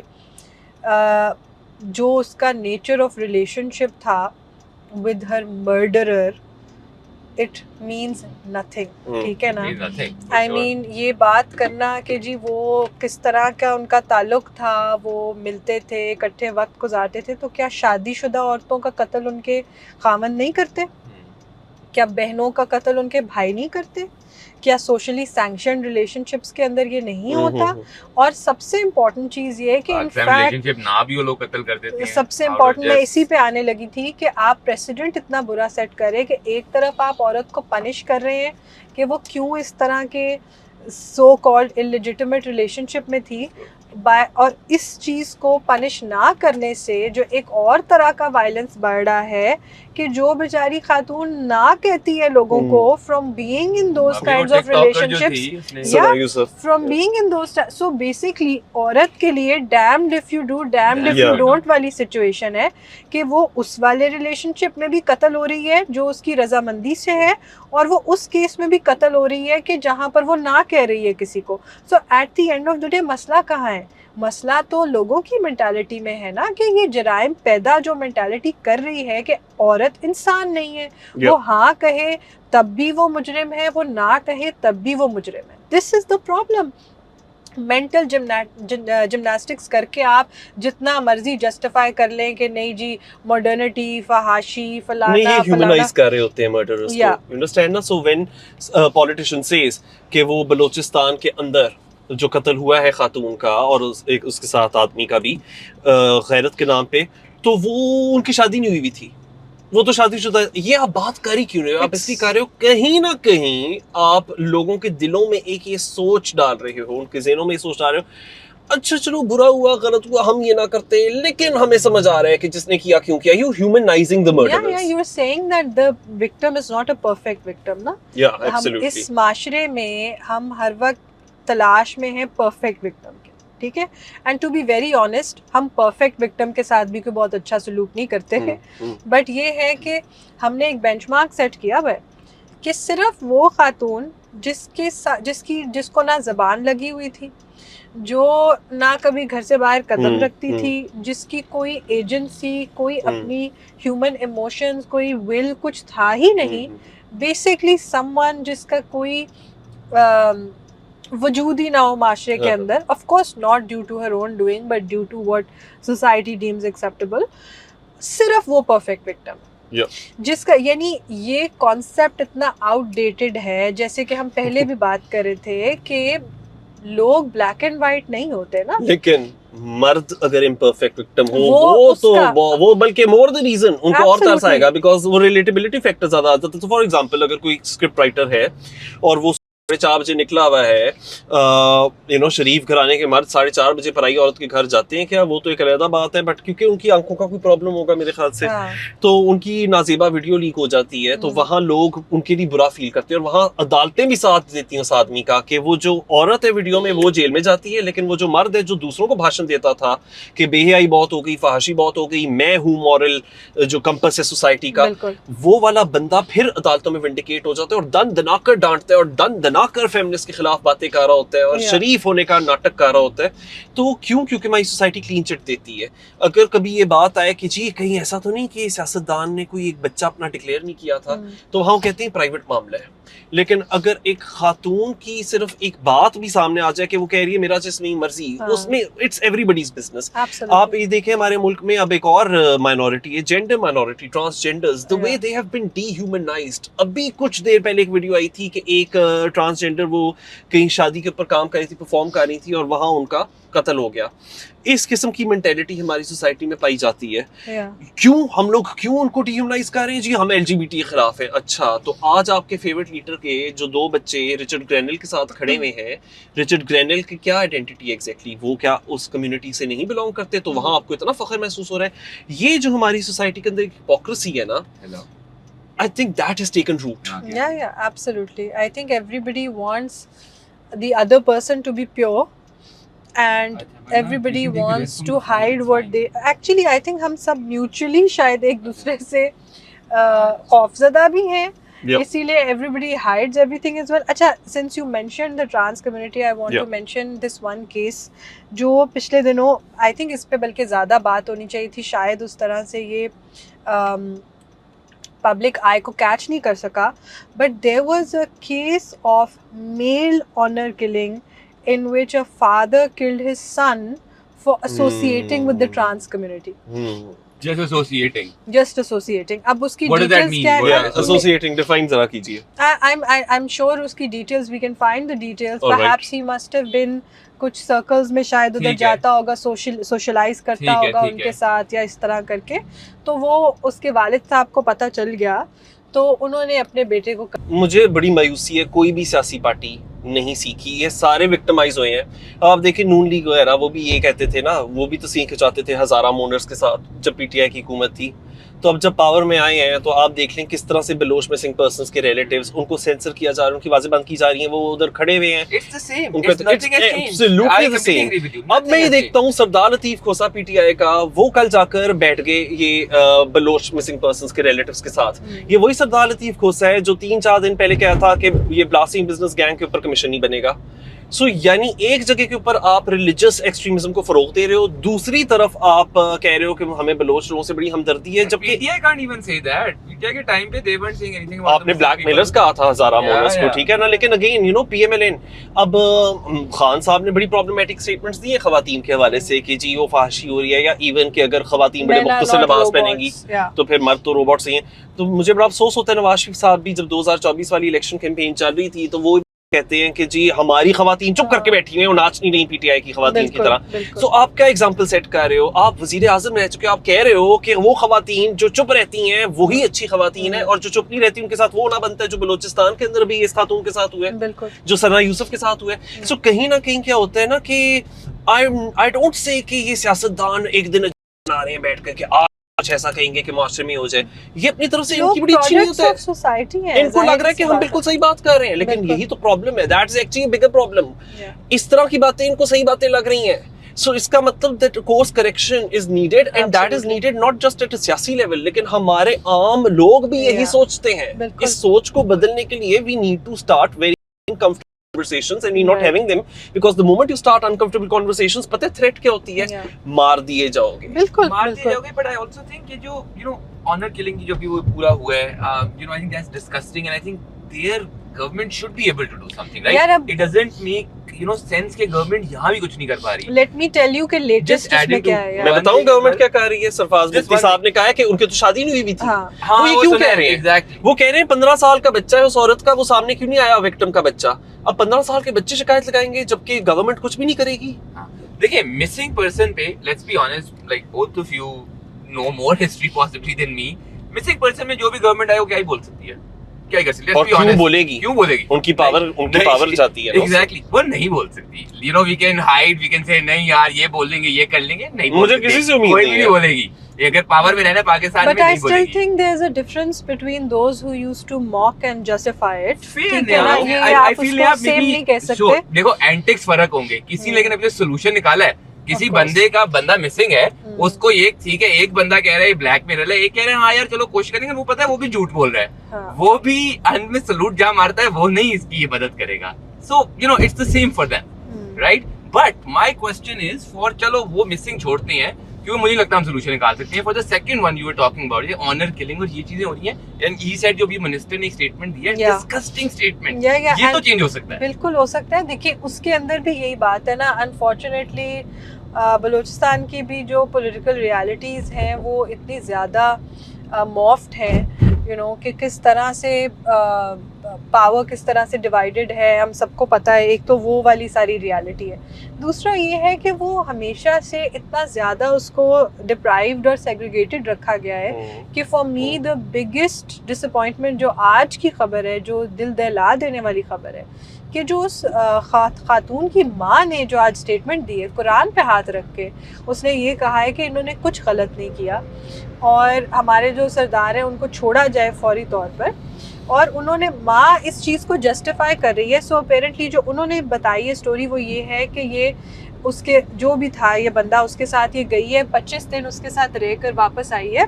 जो उसका नेचर ऑफ रिलेशनशिप था with her murderer, it means nothing, ठीक है ना? आई मीन ये बात करना कि जी वो किस तरह का उनका ताल्लुक था, वो मिलते थे, इकट्ठे वक्त गुजारते थे, तो क्या शादीशुदा औरतों का कत्ल उनके खामन नहीं करते? क्या बहनों का कत्ल उनके भाई नहीं करते? क्या सोशली सैंक्शन्ड रिलेशनशिप्स के अंदर ये नहीं होता? और सबसे इम्पोर्टेंट चीज़ ये है कि रिलेशनशिप ना भी वो लोग कत्ल कर देते हैं। सबसे इम्पोर्टेंट मैं इसी पे आने लगी थी कि आप प्रेसिडेंट इतना बुरा सेट करें कि एक तरफ आप औरत को पनिश कर रहे हैं कि वो क्यों इस तरह के सो कॉल्ड इलेजिटिमेट रिलेशनशिप में थी, और इस चीज़ को पनिश ना करने से जो एक और तरह का वायलेंस बढ़ रहा है कि जो बेचारी खातून ना कहती है लोगों को from being in those kinds of relationships, या from being in those, so basically औरत के लिए damned if you do damned if you don't वाली सिचुएशन है कि वो उस वाले रिलेशनशिप में भी कत्ल हो रही है जो उसकी रजामंदी से है, और वो उस केस में भी कत्ल हो रही है कि जहाँ पर वो ना कह रही है किसी को। So at the end of the day मसला कहाँ है? मसला तो लोगों की मेंटालिटी में है ना, कि ये जराइम पैदा जो मेंटालिटी कर रही है कि औरत इंसान नहीं है, वो हाँ कहे तब भी वो मुजरिम है, वो ना कहे तब भी वो मुजरिम है। This is the problem. Mental gymnastics करके आप जितना मर्जी जस्टिफाई कर लें कि नहीं जी मॉडर्निटी, फहाशी, फलाना नहीं, ये ह्यूमनाइज कर रहे होते हैं मर्डरर्स को, यू अंडरस्टैंड ना? सो व्हेन पॉलिटिशियन सेज कि वो बलूचिस्तान के अंदर जो कत्ल हुआ है खातून का और उसके साथ आदमी का भी गैरत के नाम पे, तो वो उनकी शादी नहीं हुई थी, वो तो शादीशुदा। ये आप बात कर ही क्यों रहे हो? आप इसलिए कर रहे हो कहीं ना कहीं आप लोगों के दिलों में एक ये सोच डाल रहे हो, उनके ज़हनों में ये सोच डाल रहे हो, अच्छा चलो बुरा हुआ, गलत हुआ, हम ये ना करते, लेकिन हमें समझ आ रहा है कि जिसने किया क्यों किया। You humanising the murderers. या you are saying that the victim is not a perfect victim ना। या एब्सोल्युटली। इस माशरे में हम हर वक्त तलाश में हैं परफेक्ट विक्टिम के, ठीक है? And to be very honest, हम परफेक्ट विक्टिम के साथ भी कोई बहुत अच्छा सलूक नहीं करते हैं, बट ये है कि हमने एक बेंचमार्क सेट किया हुआ है कि सिर्फ वो खातून जिसको ना ज़बान लगी हुई थी, जो ना कभी घर से बाहर कदम रखती थी, जिसकी कोई एजेंसी, कोई अपनी ह्यूमन इमोशंस, कोई विल कुछ था ही नहीं, बेसिकली समवन जिसका कोई वजूद ही ना हो माशरे के अंदर, of course not due to her own doing but due to what society deems acceptable, सिर्फ वो परफेक्ट विक्टिम। जिसका यानी ये कॉन्सेप्ट इतना आउटडेटेड है, जैसे कि हम पहले भी बात कर रहे थे कि लोग ब्लैक एंड व्हाइट नहीं होते ना, लेकिन मर्द अगर इम्परफेक्ट विक्टिम हो वो तो उसका- वो बल्कि मोर द रीजन उनको और तरस Absolutely. आएगा, बिकॉज वो रिलेटेबिलिटी फैक्टर ज्यादा आता है. तो फॉर एग्जांपल अगर कोई स्क्रिप्ट राइटर है और वो 4:30 बजे निकला हुआ है, शरीफ घराने के मर्द 4:30 बजे पराई औरत के घर जाते हैं क्या? वो तो एक अलग बात है, बट क्योंकि उनकी आंखों का कोई प्रॉब्लम होगा मेरे ख्याल से, हाँ, तो उनकी नाजेबा वीडियो लीक हो जाती है, तो वहाँ लोग उनके लिए बुरा फील करते हैं, और वहाँ अदालतें भी साथ देती हैं उस आदमी का कि वो जो औरत है वीडियो में वो जेल में जाती है, लेकिन वो जो मर्द है जो दूसरों को भाषण देता था कि बेहयाई बहुत हो गई, फहाशी बहुत हो गई, मैं हूँ मॉरल जो कंपस है सोसाइटी का, बिल्कुल वो वाला बंदा फिर अदालतों में विंडिकेट हो जाता है और दन दनाकर डांटता है और दन दनाकर फेमिनिस्ट के खिलाफ बातें कर रहा होता है और Yeah. शरीफ होने का नाटक कर रहा होता है. तो क्योंकि हमारी सोसाइटी क्लीन चिट देती है. अगर कभी ये बात आए कि जी कहीं ऐसा तो नहीं कि सियासतदान ने कोई एक बच्चा अपना डिक्लेयर नहीं किया था, तो वहाँ कहते हैं प्राइवेट मामला है. लेकिन अगर एक खातून की सिर्फ एक बात भी सामने आ जाए कि वो कह रही है मेरा जिसमें मर्जी, हाँ. उसमें इट्स एवरीबॉडीज बिजनेस. Absolutely. आप ये देखें हमारे मुल्क में अब एक और माइनॉरिटी है, gender minority, transgenders, the way they have been dehumanised. अभी कुछ देर पहले एक वीडियो आई थी कि एक ट्रांसजेंडर वो कहीं शादी के ऊपर काम कर रही थी, परफॉर्म कर रही थी और वहाँ उनका कत्ल हो गया. इस किस्म की मेंटेलिटी हमारी सोसाइटी में पाई जाती है. Yeah. हम लोग क्यों उनको डिह्यूमनाइज कर रहे हैं? जी हम LGBT के खिलाफ है. अच्छा, तो आज आपके फेवरेट लीडर के जो 2 बच्चे रिचर्ड ग्रेनेल के साथ खड़े हुए हैं, रिचर्ड ग्रेनेल की क्या आइडेंटिटी एग्जैक्टली, वो क्या उस कम्युनिटी से नहीं बिलोंग करते? तो वहाँ आपको इतना फख्र महसूस हो रहा है. ये जो हमारी सोसाइटी के अंदर हिपोक्रेसी है ना, Hello. I think that has taken root. Okay. Yeah, absolutely. I think everybody wants the other person to be pure, and everybody wants to hide what they actually. I think हम सब mutually शायद एक दूसरे से खौफज़दा भी हैं, Yep. इसीलिए everybody hides everything as well. अच्छा, since you mentioned the trans community, I want to Yep. mention this one case जो पिछले दिनों I think इस पे बल्कि ज़्यादा बात होनी चाहिए थी, शायद उस तरह से ये पब्लिक आई को कैच नहीं कर सका, but there was a case of male honour killing in which a father killed his son for associating with the trans community. Just associating. Just associating. अब उसकी What does that details mean? क्या What है? does Associating define जरा कीजिए. I'm sure उसकी details we can find the details. All right. Perhaps he must have been कुछ circles में शायद उधर ठीक है. जाता होगा, सोशलाइज करता ठीक है, होगा ठीक उनके है. साथ या इस तरह करके, तो वो उसके वालिद साहब को पता चल गया, तो उन्होंने अपने बेटे को मुझे बड़ी मायूसी है, कोई भी सियासी पार्टी नहीं सीखी, ये सारे विक्टिमाइज हुए हैं. आप देखिए नून लीग वगैरह, वो भी ये कहते थे ना, वो भी तो सीख चाहते थे हजारा मोनर्स के साथ जब पीटीआई की हुकूमत थी. तो अब जब पावर में आए हैं तो आप देख लें किस तरह से बेलोश मिसिंग पर्संस के रिलेटिव्स, उनको सेंसर किया जा रहा है, उनकी आवाजें बंद की जा रही हैं, वो उधर खड़े हुए हैं. It's the same. उनको It's nothing has changed. absolutely I the completely same. agree with you. अब Nothing मैं ये has देखता हूँ सरदार लतीफ खोसा पीटीआई का, वो कल जाकर बैठ गए ये बलोच मिसिंग पर्संस के रिलेटिव्स के साथ. ये वही सरदार लतीफ खोसा है जो 3-4 दिन पहले कहा था कि ये ब्लास्टिंग बिजनेस गैंग के ऊपर कमीशन नहीं बनेगा. सो यानी एक जगह के ऊपर आप रिलीजियस एक्सट्रीमिज्म को फरोग दे रहे हो, दूसरी तरफ आप कह रहे हो कि हमें बलोच लोगों से बड़ी हमदर्दी है, जबकि PTI can't even say that. PTI के टाइम पे they weren't saying anything about आपने the black Muslim Mellors people. कहा था हजारा Yeah, मोनर्स को, yeah. ठीक है ना, लेकिन अगेन PMLN अब खान साहब ने बड़ी प्रॉब्लमैटिक स्टेटमेंट्स दी है खवातीन के हवाले से कि जी वो फहाशी हो रही है, या इवन कि अगर खवातीन बड़े मुख्तसर लिबास पहनेंगी तो फिर मर्द तो रोबोट्स ही हैं. तो मुझे बड़ा अफसोस होता है, नवाज शरीफ साहब भी जब 2024 वाली इलेक्शन कैंपेन चल रही थी तो वो कहते हैं कि जी हमारी खवातीन चुप करके बैठी हुई हैं, वो नाच नहीं रही पीटीआई की खवातीन की तरह. तो आप क्या एग्जांपल सेट कर रहे हो? आप वजीर आजम रह चुके हो, आप कह रहे हो कि वो खवातीन जो चुप रहती हैं वही अच्छी खवातीन है, और जो चुप नहीं रहती उनके साथ वो ना बनता है जो बलूचिस्तान के अंदर भी इस खातून के साथ हुआ है, बिल्कुल जो सना यूसुफ के साथ हुआ है. सो कहीं ना कहीं क्या होता है ना कि आई डोंट से कि ये सियासतदान एक दिन बना रहे हैं बैठ कर के आज ऐसा कहेंगे कि मास्टर में हो जाए, ये अपनी तरफ से इनकी बड़ी अच्छी नीयत है. सोसाइटी है, इनको लग रहा है कि हम बिल्कुल सही बात कर रहे हैं, लेकिन बिल्कुल. यही तो प्रॉब्लम है. That is actually bigger problem. इस तरह की बातें इनको सही बातें लग रही हैं. सो इसका मतलब that course correction is needed, and that is needed not just at a सियासी लेवल, लेकिन हमारे आम लोग भी यही सोचते हैं. बिल्कुल. इस सोच को बदलने के लिए we need to start very uncomfortable conversations and we're not Right. having them, because the moment you start uncomfortable conversations, पता है threat क्या होती है? Yeah. मार दिए जाओगे. बिल्कुल मार दिए बिल्कुल. जाओगे, but I also think कि जो honor killing की जो भी वो पूरा हुआ है, I think that's disgusting, and I think their government should be able to do something, right? यार अब- It doesn't make सेंस के गवर्नमेंट यहाँ भी कुछ नहीं कर पा रही. लेट मी टेल यू कि लेटेस्ट Just इसमें adding क्या to- है मैं यार. बताऊं गवर्नमेंट क्या कह रही है. सरफराज Just मुफ्ती one साहब ने कहा है कि उनकी तो शादी नहीं हुई भी थी. हाँ. हाँ, वो ये क्यों कह रहे हैं? Exactly. वो कह रहे हैं 15 साल का बच्चा है उस औरत का, वो सामने क्यों नहीं आया विक्टिम का बच्चा. अब 15 साल के बच्चे शिकायत लगाएंगे जबकि गवर्नमेंट कुछ भी नहीं करेगी. देखिए मिसिंग पर्सन पे let's be honest, like both of you know more history possibly than me. Missing person में जो भी गवर्नमेंट आए वो क्या ही बोल सकती है, क्या ही कर सकती है. और क्यों बोलेगी? क्यों बोलेगी? उनकी पावर जाती है. एग्जैक्टली वो नहीं बोल सकती. We can hide, we can say नहीं यार ये बोल देंगे, ये कर लेंगे. नहीं बोल मुझे सकते. किसी से उम्मीद कोई नहीं भी है. बोलेगी. ये अगर पावर में रहना पाकिस्तान में But I नहीं still बोलेगी. think there's a difference between those who used to mock and justify it. Fair ठीक है ना, now. ये I आप feel उसको आप same maybe- नहीं कह So, सकते. देखो एंटिक्स फर्क होंगे. किसी ने लेकिन अभी सोल्यूशन निकाला है. किसी Of course. बंदा मिसिंग है, उसको एक ठीक है, एक बंदा कह रहा है ब्लैक मेरल है, एक कह रहे हैं हाँ यार चलो कोशिश करेंगे. वो पता है वो भी झूठ बोल रहा है. हाँ. वो भी अंत में सलूट जहाँ मारता है वो नहीं इसकी ये मदद करेगा. So it's the same for them, right. But my question is for, चलो वो मिसिंग छोड़ते हैं क्योंकि मुझे लगता है हम सोल्यूशन निकाल सकते हैं. For the second one you were talking about, ये ऑनर किलिंग और ये चीजें हो रही हैं. एंड ही सेड जो भी मिनिस्टर ने एक स्टेटमेंट दिया, Yeah. Disgusting statement. Yeah, yeah, ये तो and चेंज हो सकता है. बिल्कुल हो सकता है. देखिए उसके अंदर भी यही बात है ना, अनफॉर्चुनेटली बलूचिस्तान की भी जो पॉलिटिकल रियलिटीज़ हैं वो इतनी ज़्यादा मॉफ्ट हैं, कि किस तरह से पावर किस तरह से डिवाइडेड है, हम सबको पता है. एक तो वो वाली सारी रियलिटी है. दूसरा ये है कि वो हमेशा से इतना ज़्यादा उसको डिप्राइव्ड और सेग्रीगेटेड रखा गया है कि for me the biggest disappointment जो आज की खबर है, जो दिल दहला देने वाली खबर है, कि जो उस खातून की माँ ने जो आज स्टेटमेंट दी है, कुरान पे हाथ रख के उसने ये कहा है कि इन्होंने कुछ गलत नहीं किया और हमारे जो सरदार हैं उनको छोड़ा जाए फौरी तौर पर. और उन्होंने माँ इस चीज़ को जस्टिफाई कर रही है. सो अपेरेंटली जो उन्होंने बताई है स्टोरी वो ये है कि ये उसके जो भी था ये बंदा, उसके साथ ये गई है, 25 दिन उसके साथ रह कर वापस आई है.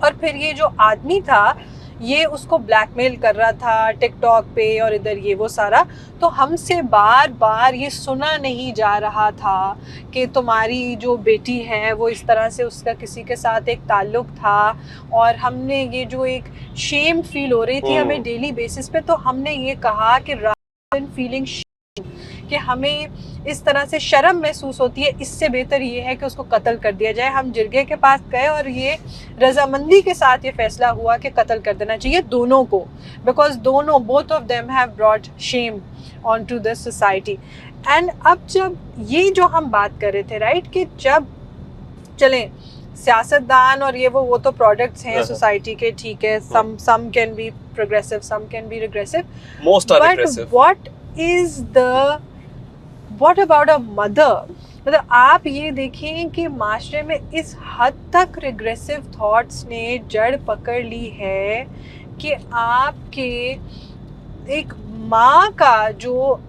और फिर ये जो आदमी था ये उसको ब्लैकमेल कर रहा था टिकटॉक पे और इधर ये वो सारा. तो हमसे बार बार ये सुना नहीं जा रहा था कि तुम्हारी जो बेटी है वो इस तरह से उसका किसी के साथ एक ताल्लुक था. और हमने ये जो एक शेम फील हो रही थी हमें डेली बेसिस पे, तो हमने ये कहा कि रादर देन फीलिंग कि हमें इस तरह से शर्म महसूस होती है, इससे बेहतर ये है कि उसको कत्ल कर दिया जाए. हम जिरगे के पास गए और ये रजामंदी के साथ ये फैसला हुआ कि कत्ल कर देना चाहिए दोनों को, बिकॉज दोनों both of them have brought shame on to this society. And अब जब ये जो हम बात कर रहे थे राइट, कि जब चलें सियासतदान और ये वो तो प्रोडक्ट्स हैं सोसाइटी के, ठीक है, some can be progressive, some can be regressive, most are but regressive. What about a mother. मतलब आप ये देखें कि माशरे में इस हद तक रिग्रेसिव थॉट्स ने जड़ पकड़ ली है कि आपके एक माँ का जो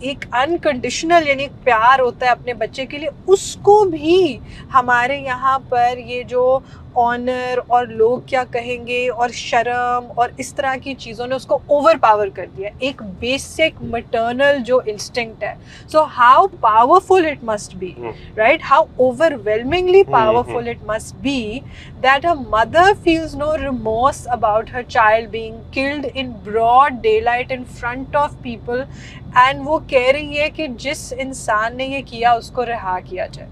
एक अनकंडीशनल यानी प्यार होता है अपने बच्चे के लिए, उसको भी हमारे यहाँ पर ये जो ऑनर और लोग क्या कहेंगे और शर्म और इस तरह की चीज़ों ने उसको ओवर पावर कर दिया. एक बेसिक मैटरनल जो इंस्टिंक्ट है. So how powerful it must be, right, how overwhelmingly powerful it must be that a mother feels no remorse about her child being killed in broad daylight in front of people, and वो कह रही है कि जिस इंसान ने ये किया उसको रिहा किया जाए.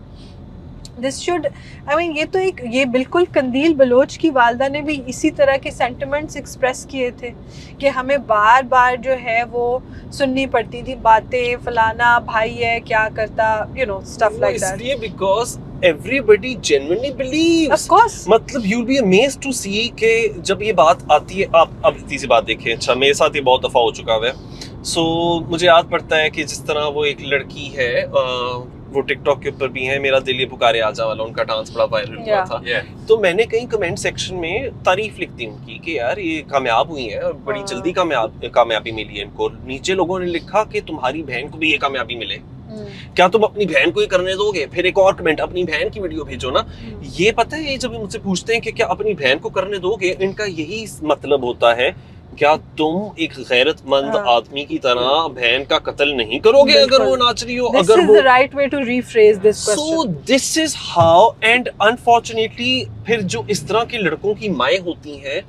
दिस शुड, आई मीन, ये तो ये बिल्कुल कंदील बलोच की वालदा ने भी इसी तरह के सेंटिमेंट्स एक्सप्रेस किए थे कि हमें बार बार जो है वो सुननी पड़ती थी बातें, फलाना भाई है क्या करता, स्टफ लाइक दैट. इसलिए because everybody genuinely believes. Of course. मतलब you'll be amazed to see कि जब ये बात आती है, आप अब तीसरी बात देखें. अच्छा, मेरे साथ ये बहुत दफ़ा हो चुका है. सो मुझे याद पड़ता है कि जिस तरह वो एक लड़की है, वो टिकटॉक के ऊपर भी है, मेरा दिल ये पुकारे आजा वाला, उनका डांस बड़ा वायरल हुआ था. तो मैंने कहीं कमेंट सेक्शन में तारीफ लिख दी उनकी कि यार ये कामयाब हुई है और बड़ी जल्दी कामयाबी मिली है इनको. नीचे लोगों ने लिखा कि तुम्हारी बहन को भी ये कामयाबी मिले, क्या तुम अपनी बहन को ही करने दोगे? फिर एक और कमेंट, अपनी बहन की वीडियो भेजो ना. ये पता है, ये जब मुझसे पूछते हैं कि क्या अपनी बहन को करने दोगे, इनका यही मतलब होता है, क्या तुम एक गैरतमंद आदमी की तरह बहन का कत्ल नहीं करोगे अगर वो नाच रही हो? अगर वो right way to rephrase this question. So this is how. And unfortunately फिर जो इस तरह के लड़कों की माएँ होती हैं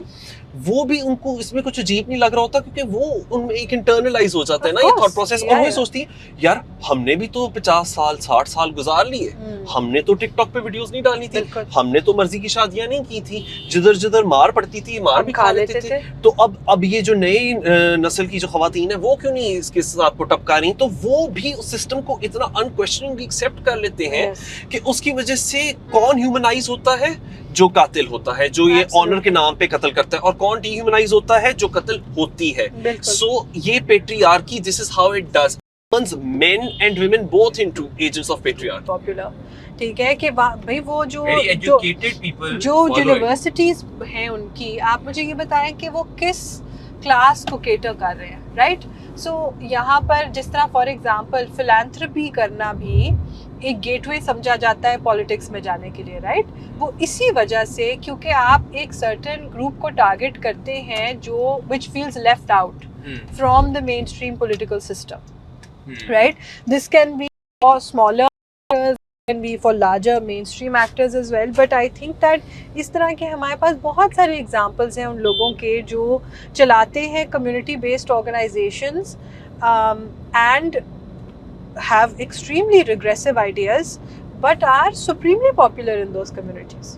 وہ بھی ان کو اس میں کچھ عجیب نہیں لگ رہا ہوتا, کیونکہ وہ ان میں ایک انٹرنلائز ہو جاتا ہے نا یہ تھاٹ پروسیس. اور وہ سوچتی ہے یار ہم نے بھی تو 50 سال 60 سال گزار لیے, ہم نے تو ٹک ٹاک پہ ویڈیوز نہیں ڈالنی تھی, ہم نے تو مرضی کی شادیاں نہیں کی تھی, جدھر جدھر مار پڑتی تھی مار بھی کھا لیتے تھے. تو اب یہ جو نئی نسل کی جو خواتین ہیں وہ کیوں نہیں اس کے ساتھ پٹ اپ کر رہی, تو وہ بھی اس سسٹم کو اتنا انکویسچننگلی ایکسیپٹ کر لیتے ہیں کہ اس کی وجہ سے کون ہیومنائز ہوتا ہے, جو قاتل ہوتا ہے, جو یہ آنر کے نام پہ قتل کرتا ہے, اور کون ڈی ہیومنائز ہوتا ہے, جو قتل ہوتی ہے. سو یہ patriarchy, this is how it does turns men and women both into agents of patriarchy. Popular. ٹھیک ہے کہ بھائی وہ جو یونیورسٹیز ہیں ان کی, آپ مجھے یہ بتائیں کہ وہ کس کلاس کو کیٹر کر رہے ہیں, رائٹ. سو یہاں پر جس طرح فار ایگزامپل فلانتھرپی کرنا بھی ایک گیٹ وے سمجھا جاتا ہے پالیٹکس میں جانے کے لیے, رائٹ. وہ اسی وجہ سے کیونکہ آپ ایک سرٹن گروپ کو ٹارگٹ کرتے ہیں جو which falls left out from the mainstream political system, right. This can be for smaller, can be for larger mainstream actors as well, but I think that اس طرح کے ہمارے پاس بہت سارے examples ہیں ان لوگوں کے جو چلاتے ہیں community based organizations and have extremely regressive ideas but are supremely popular in those communities.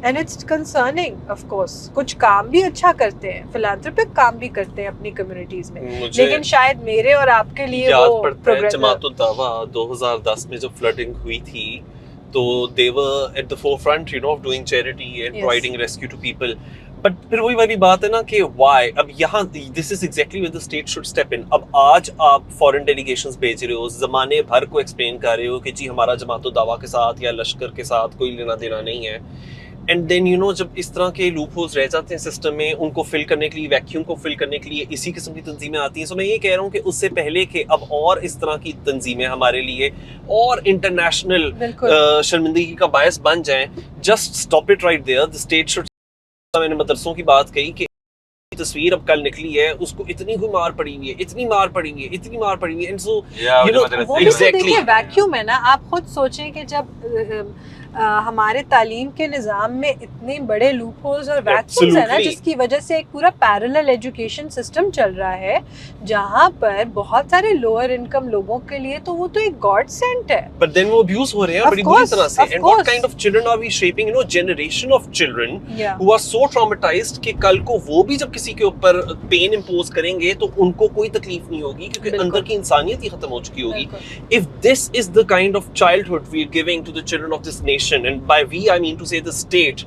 And it's concerning, of course. کچھ کام بھی اچھا کرتے ہیں, philanthropic کام بھی کرتے ہیں اپنی کمیونٹیز میں, لیکن شاید میرے اور آپ کے لیے یاد پڑتا ہے جماعت الدعوہ 2010 میں جب فلڈنگ ہوئی تھی تو they were at the forefront, you know, of doing charity and providing rescue to people. But پھر وہی والی بات ہے نا کہ why, اب یہاں this is exactly where the state should step in. اب آج آپ فورن ڈیلیگیشنز بھیج رہے ہو, زمانے بھر کو ایکسپلین کر رہے ہو کہ جی ہمارا جماعت الدعوہ کے ساتھ یا لشکر کے ساتھ کوئی لینا دینا نہیں ہے, اینڈ دین یو نو جب اس طرح کے لوپ ہولز رہ جاتے ہیں سسٹم میں, ان کو فل کرنے کے لیے, ویکیوم کو فل کرنے کے لیے اسی قسم کی تنظیمیں آتی ہیں. سو میں یہ کہہ رہا ہوں کہ اس سے پہلے کہ اب اور اس طرح کی تنظیمیں ہمارے لیے اور انٹرنیشنل شرمندگی کا باعث بن جائیں, just stop it right there. The state should. میں نے مدرسوں کی بات کہی کہ تصویر اب کل نکلی ہے, اس کو اتنی کوئی مار پڑی ہوئی ہے, اتنی مار پڑی ہوئی ہے, اتنی مار پڑی ہوئی ہے, and so you know exactly vacuum ہے نا. آپ خود سوچیں کہ جب ہمارے تعلیم کے نظام میں اتنے بڑے لوپ ہولز اور ویکیومز ہیں نا, جس کی وجہ سے ایک پورا پیرلل ایجوکیشن سسٹم چل رہا ہے جہاں پر بہت سارے لوور انکم لوگوں کے لیے تو وہ تو ایک گاڈ سینٹ ہے. بٹ دین وہ ابیوز ہو رہے ہیں بڑی بری طرح سے. And what kind of children are we shaping, you know, generation of children who are so traumatised کہ کل کو وہ بھی جب کسی کے اوپر پین امپوز کریں گے تو ان کو کوئی تکلیف نہیں ہوگی کیونکہ اندر کی انسانیت ہی ختم ہو چکی ہوگی. If this is the kind of childhood we are giving to the children of this nation, and by we I mean to say the state,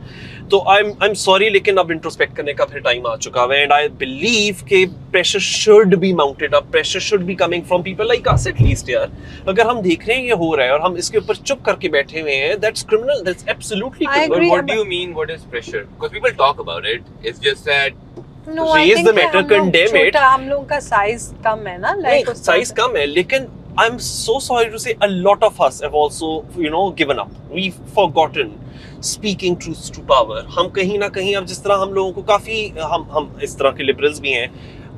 تو I'm sorry لیکن اب انٹروسپیکٹ کرنے کا پھر ٹائم آ چکا ہے. اینڈ آئی بلیو کہ pressure should be mounted up, pressure should be coming from people like us at least. یار اگر ہم دیکھ رہے ہیں یہ ہو رہا ہے اور ہم اس کے اوپر چپ کر کے بیٹھے ہوئے ہیں, that's criminal, that's absolutely criminal. What do you mean what is pressure? Because people talk about it, it's just that raise the matter, condemn it. ہم لوگوں کا سائز کم ہے نا, لائک سائز کم ہے, لیکن I'm so sorry to say a lot of us have also, you know, given up. We've forgotten speaking truths to power. ہم کہیں نہ کہیں اب جس طرح ہم لوگوں کو کافی ہم اس طرح کے لبرلز بھی ہیں,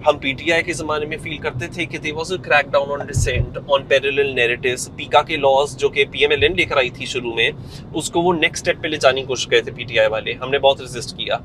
ہم پی ٹی آئی کے زمانے میں فیل کرتے تھے کہ there was a crackdown on dissent, on parallel narratives. پیکا کے لاز جو کہ پی ایم ایل این لے کر آئی تھی شروع میں, اس کو وہ نیکسٹ اسٹیپ پہ لے جانے کی کوشش کرے تھے پی ٹی آئی والے, ہم نے بہت ریزسٹ کیا.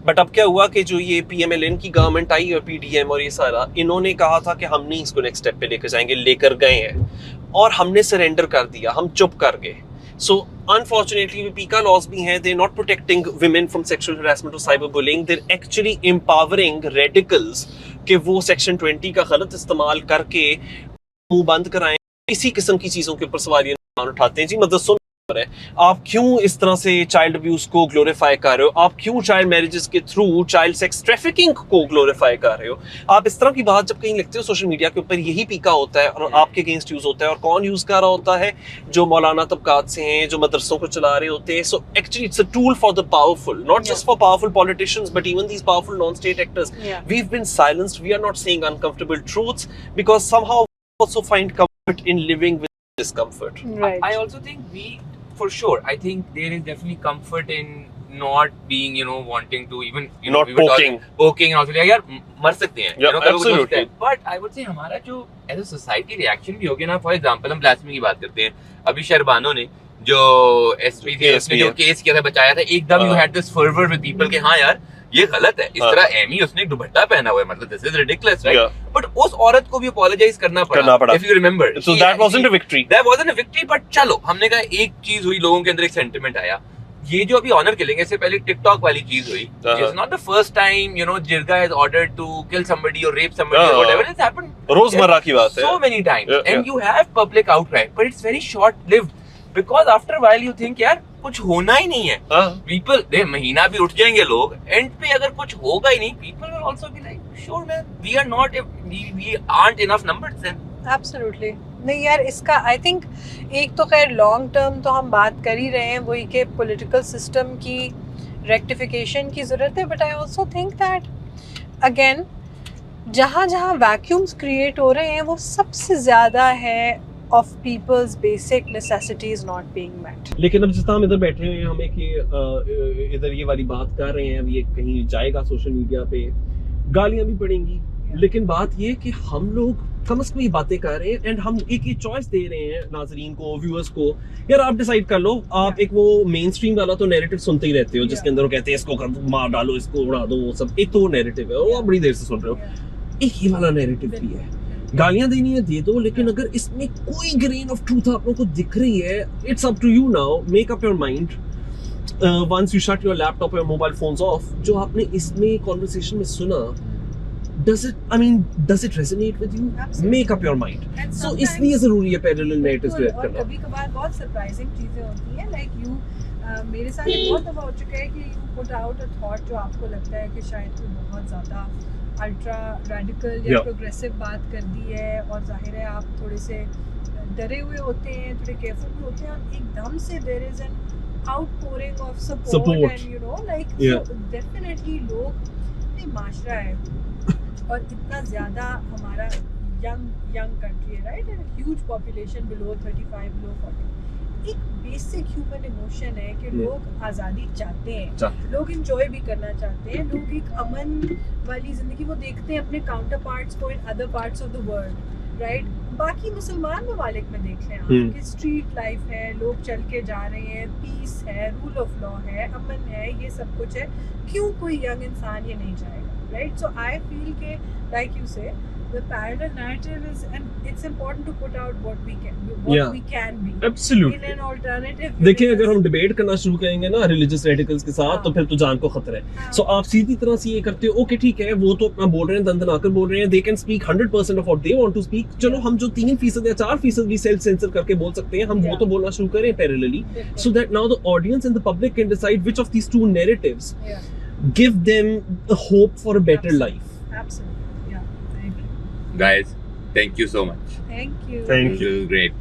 بٹ اب کیا ہوا کہ جو یہ پی ایم ایل این کی گورنمنٹ آئی اور پی ڈی ایم اور یہ سارا, انہوں نے کہا تھا کہ ہم نہیں اس کو نیکسٹ اسٹیپ پہ لے کر جائیں گے, لے کر گئے ہیں اور ہم نے سرینڈر کر دیا, ہم چپ کر گئے. So unfortunately PICA laws bhi hain, they're not protecting women from sexual harassment or cyberbullying, they're actually empowering radicals کہ وہ سیکشن 20 کا غلط استعمال کر کے منہ بند کرائیں, اسی قسم کی چیزوں کے اوپر سواریاں اٹھاتے ہیں. جی مدرسوں ہے, آپ کیوں اس طرح سے چائلڈ ابیوز کو گلوریفائی کر رہے ہو, آپ کیوں چائلڈ میرجز کے تھرو چائلڈ سیکس ٹریفکنگ کو گلوریفائی کر رہے ہو. آپ اس طرح کی بات جب کہیں لکھتے ہو سوشل میڈیا کے اوپر, یہی پیکا ہوتا ہے اور آپ کے اگینسٹ یوز ہوتا ہے. اور کون یوز کر رہا ہوتا ہے؟ جو مولانا طبقات سے ہیں, جو مدرسوں کو چلا رہے ہوتے ہیں. So actually it's a tool for the powerful, not just for powerful politicians but even these powerful non state actors. We've been silenced, we are not saying uncomfortable truths because somehow we also find comfort in living with discomfort. Right. I also think for sure, I think there is definitely comfort in not being, you know, wanting to even, you know, not poking and also like yaar mar sakte hain, you know, absolutely. But I would say ہمارا جو as a society reaction بھی ہو گیا نا. For example ہم blasphemy کی بات کرتے ہیں, ابھی شہربانو نے جو ایس پی تھے اس نے جو کیس کیا تھا, بچایا تھا, ایک دم you had this fervor with people کہ ہاں یار ये गलत है, इस हाँ. तरह एमी उसने एक दुपट्टा पहना हुआ है, मतलब this is ridiculous, right? Yeah. But उस औरत को भी अपोलोजाइज करना पड़ा, if you remember. So that wasn't a victory. That wasn't a victory, but चलो हमने कहा एक चीज हुई, लोगों के अंदर एक सेंटिमेंट आया. ये जो अभी ऑनर किलिंग है, इससे पहले टिकटॉक वाली चीज हुई. It's not the first time, you know, Jirga has ordered to kill somebody or rape somebody or whatever. It's happened रोजमर्रा की बात है. so many times, Yeah, and you have public outcry, but it's very short lived, because after a while you think यार कुछ होना ही नहीं है. People, दे महीना भी उठ जाएंगे लोग, एंड पे अगर कुछ होगा ही नहीं, people will also be like, sure man, we aren't enough numbers then. Absolutely नहीं यार, इसका आई थिंक एक तो खैर लॉन्ग टर्म तो हम बात कर ही रहे हैं वही के पॉलिटिकल सिस्टम की रेक्टिफिकेशन की ज़रूरत है, but I also think that again जहाँ जहाँ वैक्यूम्स क्रिएट हो रहे हैं वो सबसे ज़्यादा है of people's basic necessities not being met. लेकिन अब जिस तरह हम इधर बैठे हुए हैं, हम एक इधर ये वाली बात कर रहे हैं, अब ये कहीं जाएगा सोशल मीडिया पे, गालियां भी पड़ेंगी, लेकिन बात ये कि हम लोग कम से कम ये बातें कर रहे हैं, एंड हम एक ये चॉइस दे रहे हैं नाजरीन को, व्यूअर्स को, यार आप डिसाइड कर लो. आप एक वो मेन स्ट्रीम वाला तो नैरेटिव सुनते ही रहते हो, जिसके अंदर वो कहते हैं इसको मार डालो, इसको उड़ा दो, वो सब एक तो नैरेटिव है, वो आप बड़ी देर से सुन रहे हो. एक ये वाला नैरेटिव भी है, गालियां देनी है दे दो, लेकिन अगर इसमें कोई ग्रेन ऑफ ट्रूथ आप लोगों को दिख रही है, it's up to you now, make up your mind. Once you shut your laptop और मोबाइल फोन्स ऑफ, जो आपने इसमें कॉन्वर्सेशन में सुना, does it resonate with you? Absolutely. Make up your mind. So इसलिए जरूरी है पैरेलल नैरेटिव्स क्रिएट करना. कभी-कभार बहुत सरप्राइजिंग चीजें होती हैं, लाइक यू मेरे साथ ये बहुत दफा हो चुका है कि you put out a thought जो आपको लगता है कि शायद कोई बहुत ज्यादा अल्ट्रा रेडिकल या प्रोग्रेसिव बात कर दी है, और जाहिर है आप थोड़े से डरे हुए होते हैं, थोड़े केयरफुल भी होते हैं, और एकदम से there is an outpouring of support and you know like definitely लोग, ये माशरा है और इतना ज़्यादा हमारा यंग कंट्री है, right, and huge population below 35 below 40. एक बेसिक ह्यूमन इमोशन है कि लोग आज़ादी चाहते हैं, लोग इंजॉय भी करना चाहते हैं, लोग एक अमन वाली ज़िंदगी वो देखते हैं अपने काउंटर पार्ट्स को in other parts of the world, right. बाकी मुसलमान ममालिक में देख लें आप कि स्ट्रीट लाइफ है, लोग चल के जा रहे हैं, पीस है, रूल ऑफ लॉ है, अमन है, ये सब कुछ है. क्यों कोई यंग इंसान ये नहीं चाहेगा, राइट? सो आई फील के लाइक यू से the parallel narrative is, and it's important to put out what we can be. Absolutely. In an alternative. देखिए, अगर हम डिबेट करना शुरू करेंगे ना रिलीजियस रेडिकल्स के साथ, तो फिर तो जान को खतरा है. सो आप सीधी तरह से ये करते हो, ओके ठीक है, वो तो अपना बोल रहे हैं, दंदनाकर बोल रहे हैं, they can speak 100% of what they want to speak. चलो हम जो 3% या 4% भी सेल्फ सेंसर करके बोल सकते हैं, हम वो तो बोलना शुरू करें parallelly, so that now the audience and the public can decide which of these two narratives give them the hope for a better life. Absolutely. Yeah. Thank you. Guys, thank you so much. Thank you. Thank This is great.